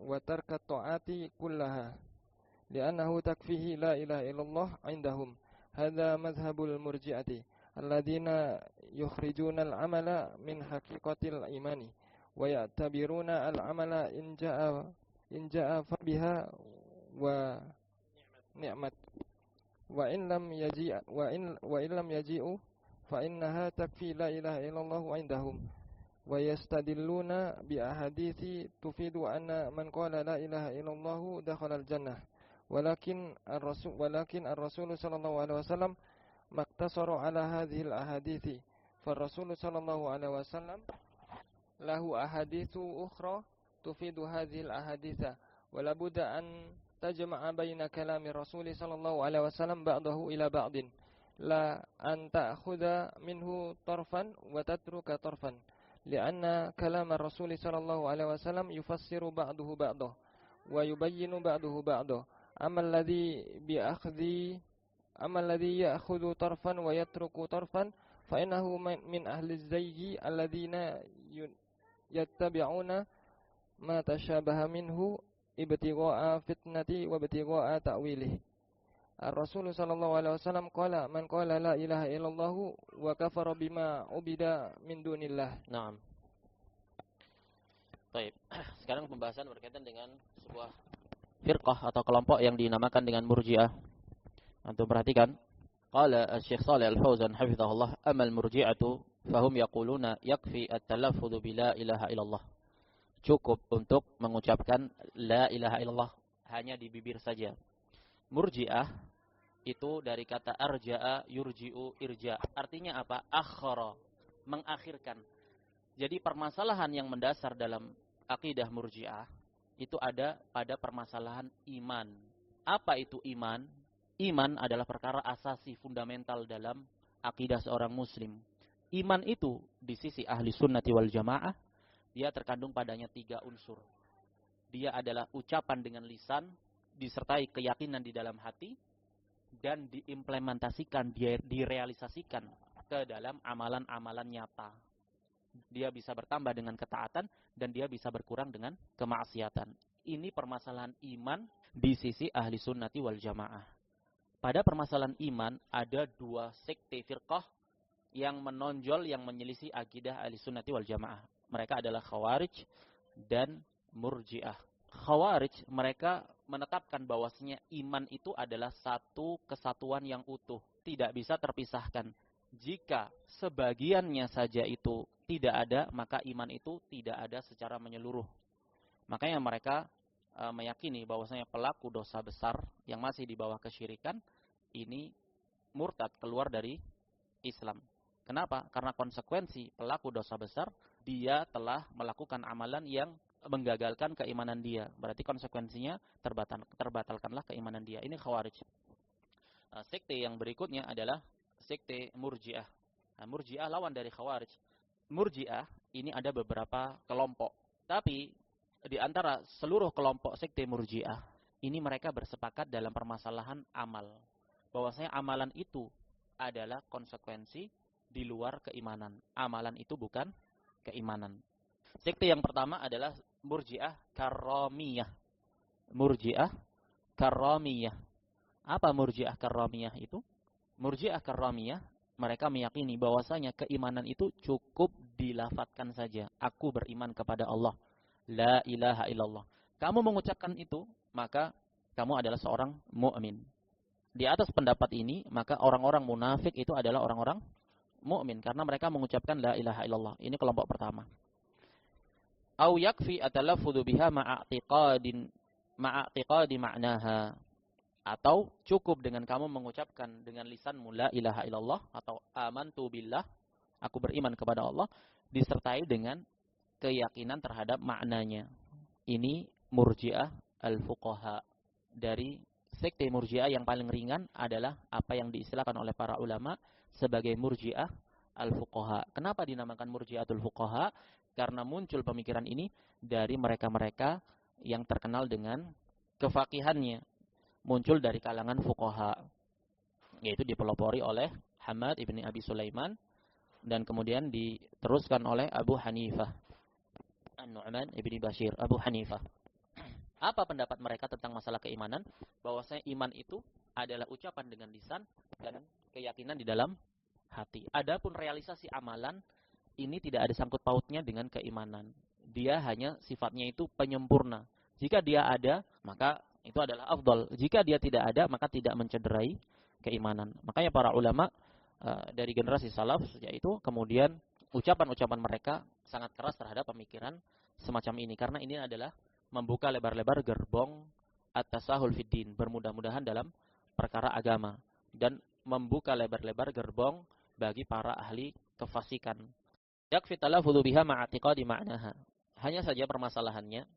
وترك الطاعات كلها لأنه تكفيه لا إله إلا الله عندهم. هذا مذهب المرجئة الذين يخرجون العمل من حقيقة الإيمان ويعتبرون العمل إن جاء فبها ونعمت وإن لم يجيء فإنها تكفي لا إله إلا الله عندهم ويستدلون بأحاديث تفيد أن من قال لا إله إلا الله دخل الجنة ولكن الرسول صلى الله عليه وسلم ما اقتصر على هذه الأحاديث فالرسول صلى الله عليه وسلم له أحاديث أخرى تفيد هذه الأحاديث ولا بد أن تجمع بين كلام الرسول صلى الله عليه وسلم بعضه إلى بعض لا أن تأخذ منه طرفا وتترك طرفا لأن كلام الرسول صلى الله عليه وسلم يفسر بعضه بعضه ويبين بعضه بعضه أما الذي يأخذ طرفا ويترك طرفا فإنه من أهل الزيغ الذين يتبعون ما تشابه منه ابتغاء فتنة وابتغاء تأويله. الرسول صلى الله عليه وسلم قال من قال لا إله إلا الله وكفر بما عبد من دون الله. Naam. Baik. Sekarang pembahasan berkaitan dengan sebuah firqah atau kelompok yang dinamakan dengan Murji'ah. Antum perhatikan. Qala Syekh Shalih Al-Fauzan hafizahullah, amal murji'atu fahum yaquluna yakfi at-talaffuz bila ilaha illallah. Cukup untuk mengucapkan la ilaha illallah hanya di bibir saja. Murji'ah itu dari kata arja'a yurji'u irja. Artinya apa? Akhara, mengakhirkan. Jadi permasalahan yang mendasar dalam akidah Murji'ah itu ada pada permasalahan iman. Apa itu iman? Iman adalah perkara asasi fundamental dalam akidah seorang muslim. Iman itu di sisi ahli sunnati wal jamaah, dia terkandung padanya 3 unsur. Dia adalah ucapan dengan lisan, disertai keyakinan di dalam hati, dan diimplementasikan, direalisasikan ke dalam amalan-amalan nyata. Dia bisa bertambah dengan ketaatan, dan dia bisa berkurang dengan kemaksiatan. Ini permasalahan iman di sisi ahli sunnati wal jamaah. Pada permasalahan iman, ada 2 sekte firqah yang menonjol, yang menyelisih akidah ahli sunnati wal jamaah. Mereka adalah Khawarij dan Murji'ah. Khawarij, mereka menetapkan bahwasanya iman itu adalah satu kesatuan yang utuh, tidak bisa terpisahkan. Jika sebagiannya saja itu tidak ada, maka iman itu tidak ada secara menyeluruh. Makanya mereka meyakini bahwasanya pelaku dosa besar yang masih di bawah kesyirikan ini murtad, keluar dari Islam. Kenapa? Karena konsekuensi pelaku dosa besar, dia telah melakukan amalan yang menggagalkan keimanan dia. Berarti konsekuensinya terbatalkanlah keimanan dia. Ini Khawarij. Sekte yang berikutnya adalah sekte Murji'ah. Murji'ah lawan dari Khawarij. Murji'ah ini ada beberapa kelompok. Tapi di antara seluruh kelompok sekte Murji'ah, ini mereka bersepakat dalam permasalahan amal. Bahwasanya amalan itu adalah konsekuensi di luar keimanan. Amalan itu bukan keimanan. Sekte yang pertama adalah Murji'ah Karramiyah. Murji'ah Karramiyah. Apa Murji'ah Karramiyah itu? Murji'ah Karramiyah, mereka meyakini bahwasanya keimanan itu cukup dilafatkan saja. Aku beriman kepada Allah. La ilaha illallah. Kamu mengucapkan itu, maka kamu adalah seorang mukmin. Di atas pendapat ini, maka orang-orang munafik itu adalah orang-orang mukmin karena mereka mengucapkan la ilaha illallah. Ini kelompok pertama. Au yakfi atalaffudzu biha ma'atiqadi ma'naha. Atau cukup dengan kamu mengucapkan dengan lisanmu la ilaha illallah atau amantu billah, aku beriman kepada Allah, disertai dengan keyakinan terhadap maknanya. Ini Murji'ah al-Fuqaha. Dari sekte Murji'ah yang paling ringan adalah apa yang diistilahkan oleh para ulama sebagai Murji'ah al-Fuqaha. Kenapa dinamakan Murji'atul Fuqaha? Karena muncul pemikiran ini dari mereka-mereka yang terkenal dengan kefaqihannya, muncul dari kalangan fuqaha, yaitu dipelopori oleh Hamad ibni Abi Sulaiman dan kemudian diteruskan oleh Abu Hanifah An-Nu'man ibni Bashir. Abu Hanifah, apa pendapat mereka tentang masalah keimanan? Bahwasanya iman itu adalah ucapan dengan lisan dan keyakinan di dalam hati. Adapun realisasi amalan ini tidak ada sangkut pautnya dengan keimanan. Dia hanya sifatnya itu penyempurna. Jika dia ada, maka itu adalah afdal. Jika dia tidak ada, maka tidak mencederai keimanan. Makanya para ulama dari generasi salaf yaitu kemudian ucapan-ucapan mereka sangat keras terhadap pemikiran semacam ini. Karena ini adalah membuka lebar-lebar gerbong at-tasahul fiddin, bermudah-mudahan dalam perkara agama, dan membuka lebar-lebar gerbong bagi para ahli kefasikan. Yakfi talaffudzu biha ma'atiqadi ma'naha. Hanya saja permasalahannya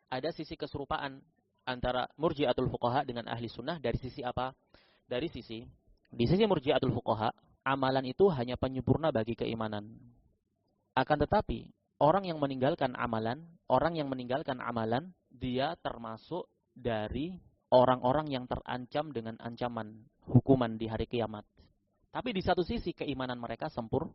ada sisi keserupaan antara Murji'atul Fuqaha dengan ahli sunnah. Dari sisi apa? Di sisi Murji'atul Fuqaha, amalan itu hanya penyempurna bagi keimanan. Akan tetapi, orang yang meninggalkan amalan, dia termasuk dari orang-orang yang terancam dengan ancaman hukuman di hari kiamat. Tapi di satu sisi keimanan mereka sempurna.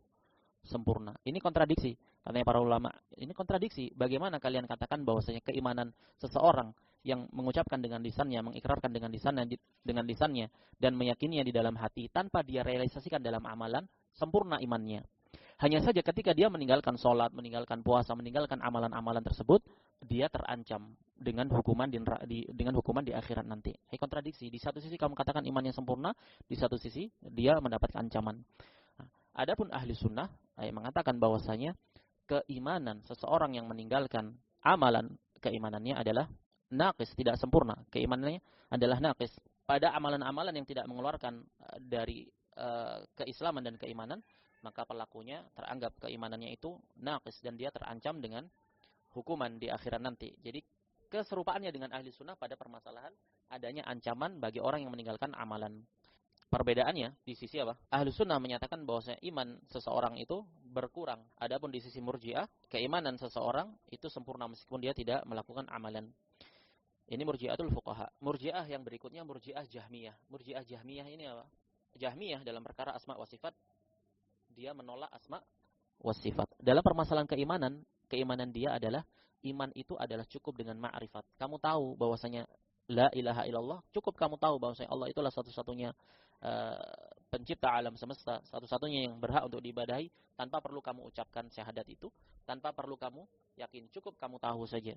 Ini kontradiksi. Katanya para ulama, ini kontradiksi. Bagaimana kalian katakan bahwasanya keimanan seseorang yang mengucapkan dengan lisannya, mengikrarkan dengan lisannya dan meyakininya di dalam hati tanpa dia realisasikan dalam amalan, sempurna imannya. Hanya saja ketika dia meninggalkan sholat, meninggalkan puasa, meninggalkan amalan-amalan tersebut, dia terancam dengan hukuman di akhirat nanti. Ini kontradiksi. Di satu sisi kamu katakan imannya sempurna, di satu sisi dia mendapatkan ancaman. Adapun ahli sunnah mengatakan bahwasanya keimanan seseorang yang meninggalkan amalan, keimanannya adalah naqis, tidak sempurna. Keimanannya adalah naqis. Pada amalan-amalan yang tidak mengeluarkan dari keislaman dan keimanan, maka pelakunya teranggap keimanannya itu naqis dan dia terancam dengan hukuman di akhirat nanti. Jadi keserupaannya dengan ahli sunnah pada permasalahan adanya ancaman bagi orang yang meninggalkan amalan. Perbedaannya di sisi apa? Ahlu sunnah menyatakan bahwasanya iman seseorang itu berkurang. Adapun di sisi Murji'ah, keimanan seseorang itu sempurna meskipun dia tidak melakukan amalan. Ini Murji'atul Fuqaha. Murji'ah yang berikutnya Murji'ah Jahmiyah. Murji'ah Jahmiyah ini apa? Jahmiyah dalam perkara asma wa sifat, dia menolak asma wa sifat. Dalam permasalahan keimanan dia adalah iman itu adalah cukup dengan ma'rifat. Kamu tahu bahwasanya la ilaha illallah, cukup kamu tahu bahwasanya Allah itulah satu-satunya pencipta alam semesta, satu-satunya yang berhak untuk diibadahi, tanpa perlu kamu ucapkan syahadat itu, tanpa perlu kamu yakin, cukup kamu tahu saja.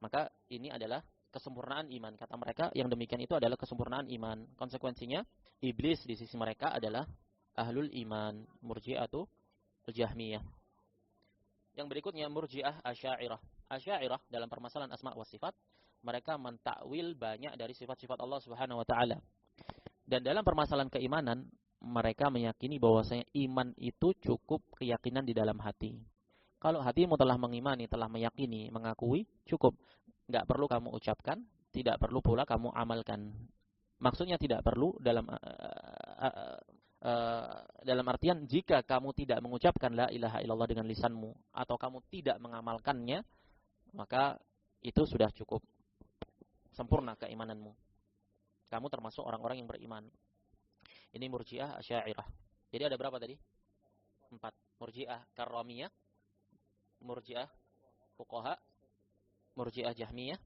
Maka ini adalah kesempurnaan iman. Kata mereka yang demikian itu adalah kesempurnaan iman. Konsekuensinya iblis di sisi mereka adalah ahlul iman, Murji'atu Jahmiyah. Yang berikutnya Murji'ah Asy'ariyah. Asy'ariyah dalam permasalahan asma wa sifat, mereka mentakwil banyak dari sifat-sifat Allah Subhanahu wa taala. Dan dalam permasalahan keimanan, mereka meyakini bahwasanya iman itu cukup keyakinan di dalam hati. Kalau hatimu telah mengimani, telah meyakini, mengakui, cukup. Enggak perlu kamu ucapkan, tidak perlu pula kamu amalkan. Maksudnya tidak perlu dalam artian jika kamu tidak mengucapkan la ilaha illallah dengan lisanmu atau kamu tidak mengamalkannya, maka itu sudah cukup sempurna keimananmu. Kamu termasuk orang-orang yang beriman. Ini Murji'ah Asy'ariyah. Jadi ada berapa tadi? 4. Murji'ah Karramiyah, Murji'ah Fuqaha, Murji'ah Jahmiyah,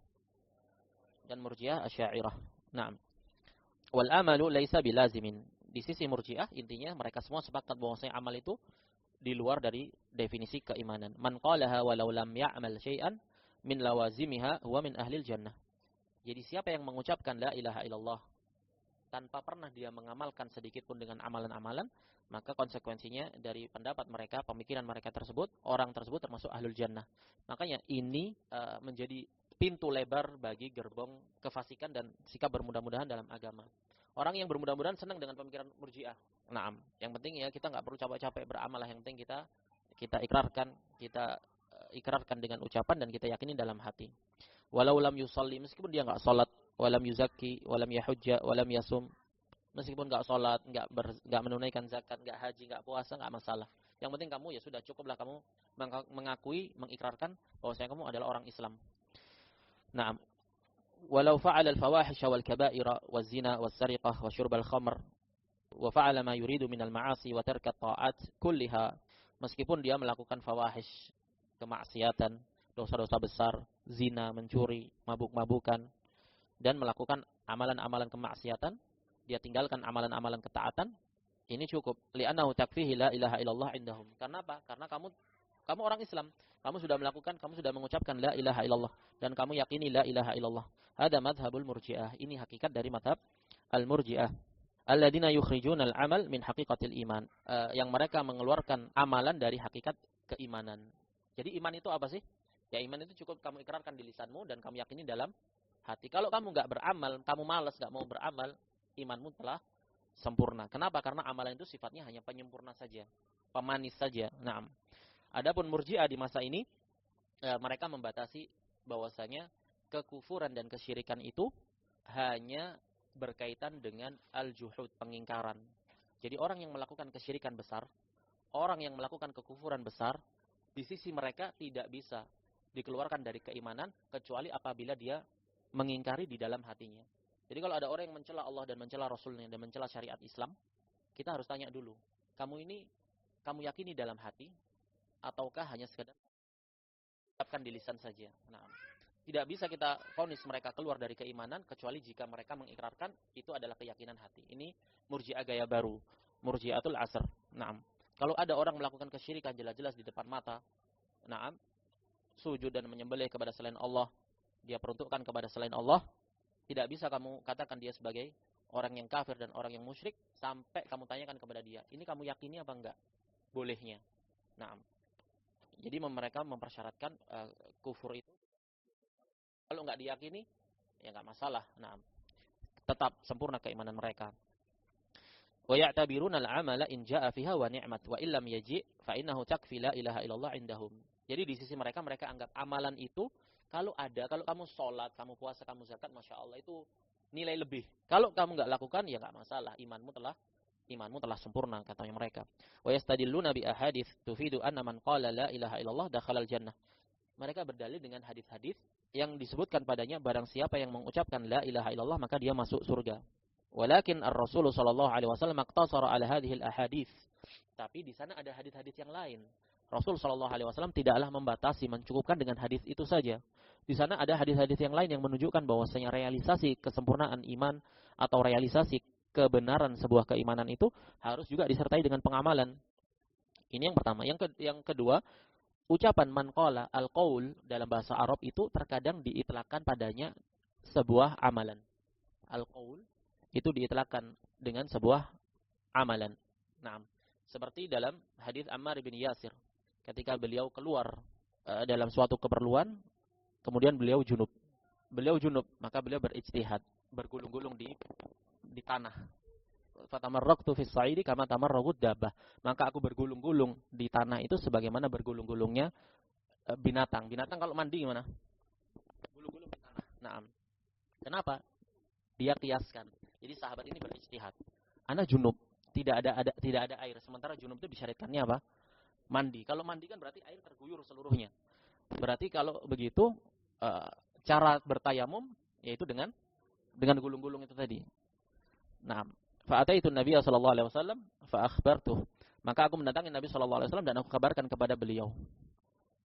dan Murji'ah Asy'ariyah. Naam. Wal amalu laisa bilazimin. Di sisi Murji'ah intinya mereka semua sepakat bahwasanya amal itu di luar dari definisi keimanan. Man qalaha walau lam ya'mal syai'an min lawazimiha huwa min ahlil jannah. Jadi siapa yang mengucapkan la ilaha illallah tanpa pernah dia mengamalkan sedikit pun dengan amalan-amalan, maka konsekuensinya dari pendapat mereka, pemikiran mereka tersebut, orang tersebut termasuk ahlul jannah. Makanya ini menjadi pintu lebar bagi gerbong kefasikan dan sikap bermudah-mudahan dalam agama. Orang yang bermudah-mudahan senang dengan pemikiran Murji'ah. Naam, yang penting ya kita nggak perlu capek-capek beramal, yang penting kita ikrarkan dengan ucapan dan kita yakini dalam hati. Walau lam yusalli, meskipun dia nggak salat, walam yuzakki, walam yahujja, walam yasum, meskipun nggak salat, nggak menunaikan zakat, nggak haji, nggak puasa, nggak masalah. Yang penting kamu ya sudah cukuplah kamu mengakui, mengikrarkan bahwasanya kamu adalah orang Islam. Naam. Walau fa'ala al-fawahisha wal kaba'ira waz zina was sariqah wa syurbal khamr wa fa'ala ma yuridu minal ma'asi wa tarka ta'at kulliha, meskipun dia melakukan fawahish, kemaksiatan, dosa-dosa besar, zina, mencuri, mabuk-mabukan, dan melakukan amalan-amalan kemaksiatan, dia tinggalkan amalan-amalan ketaatan, ini cukup. Li'annahu takfihi la ilaha illallah indahum. Karena apa? Karena kamu orang Islam, kamu sudah melakukan, kamu sudah mengucapkan la ilaha illallah dan kamu yakini la ilaha illallah. Hada madhabul Murji'ah. Ini hakikat dari madhab al-Murji'ah. Alladzina yukhrijuna al-amal min haqiqatil iman. Yang mereka mengeluarkan amalan dari hakikat keimanan. Jadi iman itu apa sih? Ya iman itu cukup kamu ikrarkan di lisanmu dan kamu yakini dalam hati. Kalau kamu nggak beramal, kamu malas nggak mau beramal, imanmu telah sempurna. Kenapa? Karena amalan itu sifatnya hanya penyempurna saja, pemanis saja. Nah, adapun Murji'ah di masa ini mereka membatasi bahwasanya kekufuran dan kesyirikan itu hanya berkaitan dengan al-juhud, pengingkaran. Jadi orang yang melakukan kesyirikan besar, orang yang melakukan kekufuran besar, di sisi mereka tidak bisa dikeluarkan dari keimanan kecuali apabila dia mengingkari di dalam hatinya. Jadi kalau ada orang yang mencela Allah dan mencela Rasulnya dan mencela syariat Islam, kita harus tanya dulu, kamu yakini dalam hati ataukah hanya sekedar ucapkan di lisan saja? Nah, tidak bisa kita vonis mereka keluar dari keimanan kecuali jika mereka mengikrarkan itu adalah keyakinan hati. Ini Murji'ah gaya baru, Murji'atul Asr. Naam. Kalau ada orang melakukan kesyirikan jelas-jelas di depan mata, naam, sujud dan menyembelih kepada selain Allah, dia peruntukkan kepada selain Allah, tidak bisa kamu katakan dia sebagai orang yang kafir dan orang yang musyrik sampai kamu tanyakan kepada dia, ini kamu yakini apa enggak bolehnya. Naam. Jadi mereka mempersyaratkan kufur itu kalau nggak diyakini, ya nggak masalah. Nah, tetap sempurna keimanan mereka. Wa ya'tabiruna al-amala in jaa'a fiha wa ni'mat wa illam yaji' fa innahu takfi la ilaha illallah indahum. Jadi di sisi mereka anggap amalan itu kalau kamu sholat, kamu puasa, kamu zakat, masya Allah itu nilai lebih. Kalau kamu nggak lakukan, ya nggak masalah. Imanmu telah sempurna, katanya mereka. Wa yastadilluna bi ahadits tufidu anna man qala la ilaha illallah dakhala al-jannah. Mereka berdalil dengan hadis-hadis yang disebutkan padanya barang siapa yang mengucapkan la ilaha illallah maka dia masuk surga. Walakin ar-Rasul sallallahu alaihi wasallam iqtasara ala hadhil ahadits. Tapi di sana ada hadis-hadis yang lain. Rasul sallallahu alaihi wasallam tidaklah membatasi, mencukupkan dengan hadis itu saja. Di sana ada hadis-hadis yang lain yang menunjukkan bahwasanya realisasi kesempurnaan iman atau realisasi kebenaran sebuah keimanan itu harus juga disertai dengan pengamalan. Ini yang pertama. Yang kedua, ucapan man qala al-qaul dalam bahasa Arab itu terkadang diitlakkan padanya sebuah amalan. Al-qaul itu diitlakkan dengan sebuah amalan. Naam. Seperti dalam hadis Ammar bin Yasir ketika beliau keluar dalam suatu keperluan, kemudian beliau junub. Maka beliau berijtihad, bergulung-gulung di tanah. Fatamarraqtu fis sa'idi kama tamarraqud dabbah. Maka aku bergulung-gulung di tanah itu sebagaimana bergulung-gulungnya binatang. Binatang kalau mandi gimana? Gulung-gulung di tanah. Naam. Kenapa? Dia kiaskan. Jadi sahabat ini berijtihad. Ana junub, tidak ada air. Sementara junub itu disyariatkannya apa? Mandi. Kalau mandi kan berarti air terguyur seluruhnya. Berarti kalau begitu cara bertayamum yaitu dengan gulung-gulung itu tadi. Nah, fa'ataitu Nabi sallallahu alaihi wasallam fa akhbartuh. Maka aku mendatangi Nabi sallallahu alaihi wasallam dan aku kabarkan kepada beliau.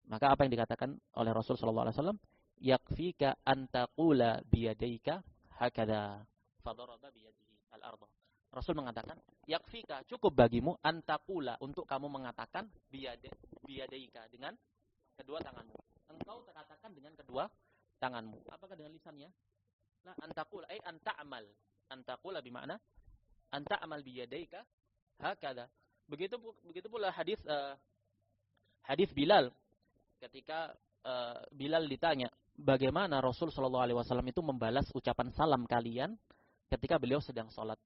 Maka apa yang dikatakan oleh Rasul sallallahu alaihi wasallam? Yakfika an taqula bi yadayka hakadha. Fadaraba bi yadihi. al-ardh. Rasul mengatakan, yakfika, cukup bagimu antakula, untuk kamu mengatakan biyadaika, dengan kedua tanganmu. Engkau terkatakan dengan kedua tanganmu. Apakah dengan lisannya? La antakula, anta'amal. Antakula bermakna anta'amal biyadaika hakada. Begitu pula hadis Bilal, ketika Bilal ditanya, bagaimana Rasul Shallallahu Alaihi Wasallam itu membalas ucapan salam kalian ketika beliau sedang sholat.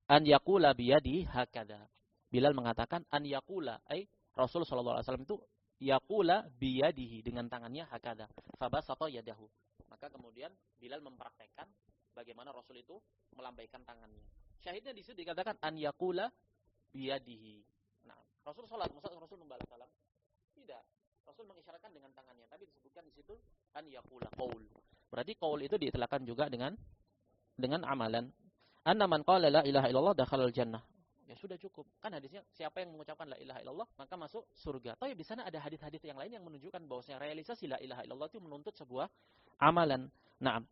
An yakula biyadi hakada. Bilal mengatakan an yakula, Rasul Shallallahu Alaihi Wasallam itu yakula biyadihi, dengan tangannya hakada. Fabasata yadahu. Maka kemudian Bilal mempraktekkan bagaimana Rasul itu melambaikan tangannya. Syahidnya di situ dikatakan an yakula biyadihi. Nah, Rasul sholat, masa Rasul membalas salam? Tidak. Rasul mengisyaratkan dengan tangannya, tapi disebutkan di situ an yakula, qaul. Berarti qaul itu diitlaqkan juga dengan amalan. Anna man qala la ilaha illallah dakhalal jannah. Ya sudah cukup. Kan hadisnya, siapa yang mengucapkan la ilaha illallah maka masuk surga. Tapi di sana ada hadis-hadis yang lain yang menunjukkan bahwasanya realisasi la ilaha illallah itu menuntut sebuah amalan. Na'am.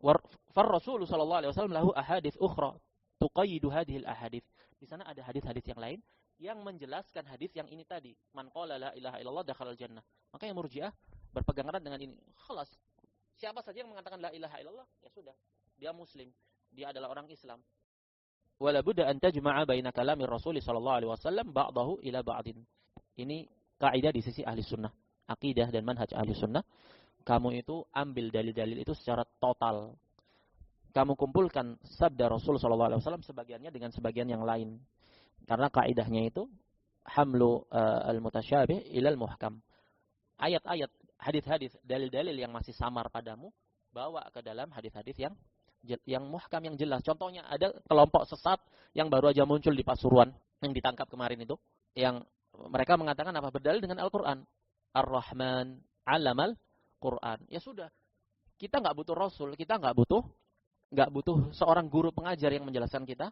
Far Rasul sallallahu alaihi wasallam lahu ahadits ukhra tuqayyidu hadhil ahadits. Di sana ada hadis-hadis yang lain yang menjelaskan hadis yang ini tadi. Man qala la ilaha illallah dakhalal jannah. Maka yang Murji'ah berpegang erat dengan ini. Khalas. Siapa saja yang mengatakan la ilaha illallah, ya sudah. Dia muslim. Dia adalah orang Islam. Wala budda an tajma'a baina kalamir Rasul sallallahu alaihi wasallam ba'dahu ila ba'din. Ini kaidah di sisi ahli sunnah, akidah dan manhaj ahli sunnah. Kamu itu ambil dalil-dalil itu secara total. Kamu kumpulkan sabda Rasul sallallahu alaihi wasallam sebagiannya dengan sebagian yang lain. Karena kaidahnya itu hamlu al-mutasyabih ila al-muhkam. Ayat-ayat, hadis-hadis, dalil-dalil yang masih samar padamu bawa ke dalam hadis-hadis yang muhkam, yang jelas. Contohnya ada kelompok sesat yang baru aja muncul di Pasuruan yang ditangkap kemarin itu, yang mereka mengatakan apa? Berdalil dengan Al-Qur'an. Ar-Rahman 'allamal Qur'an. Ya sudah. Kita enggak butuh rasul, kita enggak butuh seorang guru pengajar yang menjelaskan kita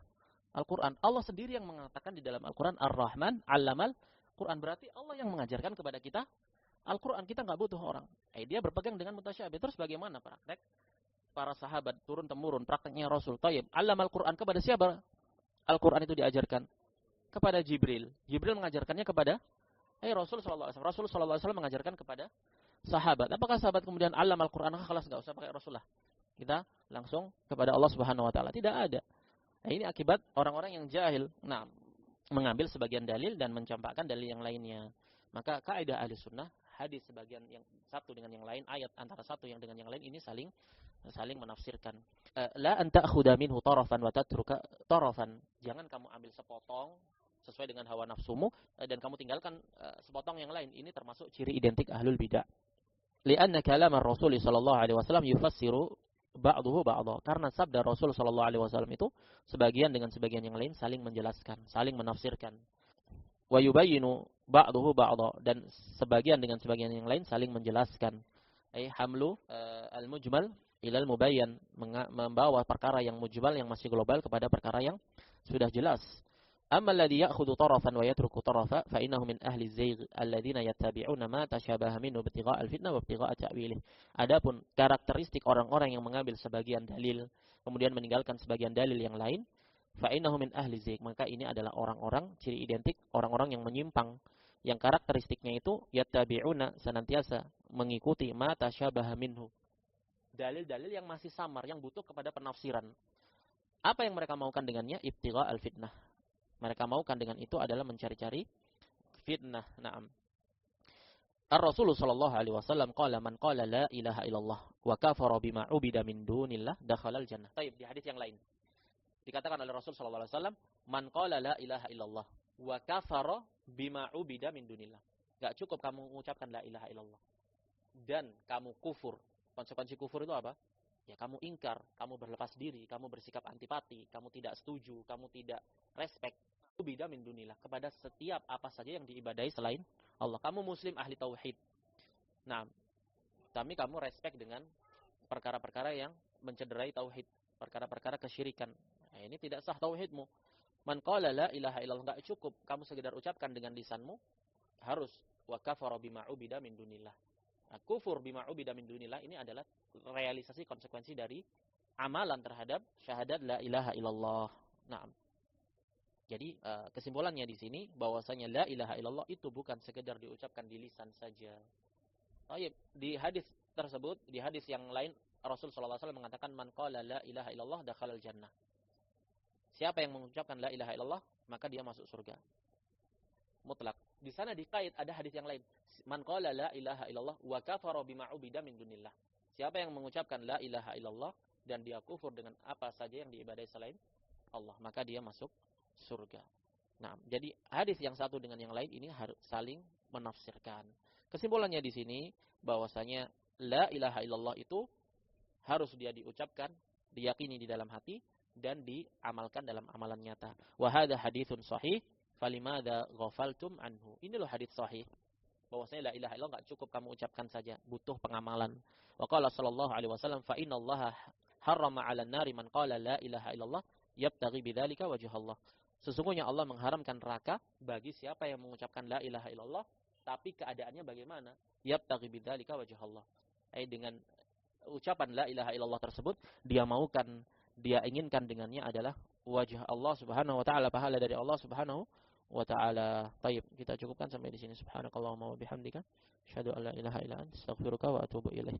Al-Qur'an. Allah sendiri yang mengatakan di dalam Al-Qur'an Ar-Rahman 'allamal Qur'an. Berarti Allah yang mengajarkan kepada kita Al-Qur'an. Kita enggak butuh orang. Dia berpegang dengan mutasyabih. Terus bagaimana praktek para sahabat turun-temurun prakteknya Rasul? Tayyib, allamal Qur'an, kepada siapa Al-Qur'an itu diajarkan? Kepada Jibril. Jibril mengajarkannya kepada Rasul sallallahu alaihi wasallam. Rasul sallallahu alaihi wasallam mengajarkan kepada sahabat. Apakah sahabat kemudian allamal Qur'an, kelas enggak usah pakai Rasulullah, kita langsung kepada Allah Subhanahu wa taala? Tidak ada. Nah, ini akibat orang-orang yang jahil. Nah, mengambil sebagian dalil dan mencampakkan dalil yang lainnya. Maka kaidah ahli sunnah, hadis sebagian yang satu dengan yang lain, ayat antara satu yang dengan yang lain, ini saling menafsirkan. La anta akhudha minhu tarafan wa tatruka tarafan. Jangan kamu ambil sepotong sesuai dengan hawa nafsumu dan kamu tinggalkan sepotong yang lain. Ini termasuk ciri identik ahlul bidah. Li'anna kalam ar-Rasul sallallahu alaihi wasallam yufassiru ba'dahu ba'dha. Karena sabda Rasul sallallahu alaihi wasallam itu sebagian dengan sebagian yang lain saling menjelaskan, saling menafsirkan. Wa yubayyinu ba'dahu ba'dha, dan sebagian dengan sebagian yang lain saling menjelaskan. Hamlu al-mujmal ilal mubayyan, membawa perkara yang mujmal, yang masih global, kepada perkara yang sudah jelas. Amma alladhi ya'khudhu tarafan wa yatruku tarafa fa innahu min ahli az-zaygh alladhina yattabi'una ma tashabaha minhu ibtigha'a al-fitnah wa ibtigha'a ta'wilih. Adapun karakteristik orang-orang yang mengambil sebagian dalil kemudian meninggalkan sebagian dalil yang lain, fa innahu min ahli az-zaygh, maka ini adalah orang-orang, ciri identik orang-orang yang menyimpang, yang karakteristiknya itu yattabi'una, senantiasa mengikuti ma tashabaha minhu, dalil-dalil yang masih samar, yang butuh kepada penafsiran. Apa yang mereka maukan dengannya? Ibtigha' al-fitnah. Mereka maukan dengan itu adalah mencari-cari fitnah. Naam. Ar-Rasul sallallahu alaihi wasallam qala man qala la ilaha illallah wa kafara bima ubida min dunillah dakhala al-jannah. Baik, di hadis yang lain dikatakan oleh Rasul sallallahu alaihi wasallam, man qala la ilaha illallah wa kafara bima ubida min dunillah. Enggak cukup kamu mengucapkan la ilaha illallah dan kamu kufur. Konsekuensi kufur itu apa? Ya kamu ingkar, kamu berlepas diri, kamu bersikap antipati, kamu tidak setuju, kamu tidak respect. Ubida min dunillah, kepada setiap apa saja yang diibadahi selain Allah. Kamu muslim ahli tauhid. Nah, tapi kamu respect dengan perkara-perkara yang mencederai tauhid, perkara-perkara kesyirikan. Nah, ini tidak sah tauhidmu. Man qala la ilaha illallah, enggak cukup kamu sekedar ucapkan dengan lisanmu, harus wa kafara bima ubida min dunillah. Nah, kufur bima ubida min dunillah ini adalah realisasi konsekuensi dari amalan terhadap syahadat la ilaha illallah. Nah, jadi kesimpulannya di sini bahwasanya la ilaha illallah itu bukan sekedar diucapkan di lisan saja. Baik, di hadis tersebut, di hadis yang lain Rasul sallallahu alaihi wasallam mengatakan man qala la ilaha illallah dakhalal jannah. Siapa yang mengucapkan la ilaha illallah, maka dia masuk surga. Mutlak. Di sana dikait ada hadis yang lain. Man qala la ilaha illallah wa kafara bima ubida min dunillah. Siapa yang mengucapkan la ilaha illallah dan dia kufur dengan apa saja yang diibadahi selain Allah, maka dia masuk surga. Nah, jadi hadis yang satu dengan yang lain ini harus saling menafsirkan. Kesimpulannya di sini bahwasanya la ilaha illallah itu harus dia diucapkan, diyakini di dalam hati dan diamalkan dalam amalan nyata. Wa hadza haditsun shahih, falimada ghafaltum anhu. Ini loh hadits sahih. Bahwasanya la ilaha illallah enggak cukup kamu ucapkan saja, butuh pengamalan. Wa qala sallallahu alaihi wasallam fa innallaha harrama 'alan nari man qala la ilaha illallah yabtaghi bidzalika wajhallah. Sesungguhnya Allah mengharamkan neraka bagi siapa yang mengucapkan la ilaha illallah tapi keadaannya bagaimana? Yabtaghi bidzalika wajhallah. Dengan ucapan la ilaha illallah tersebut dia maukan, dia inginkan dengannya adalah wajah Allah Subhanahu wa taala, pahala dari Allah Subhanahu wa taala. Baik, kita cukupkan sampai di sini. Subhanakallahumma wa bihamdika asyhadu an la ilaha illa anta astaghfiruka wa atubu ilaik.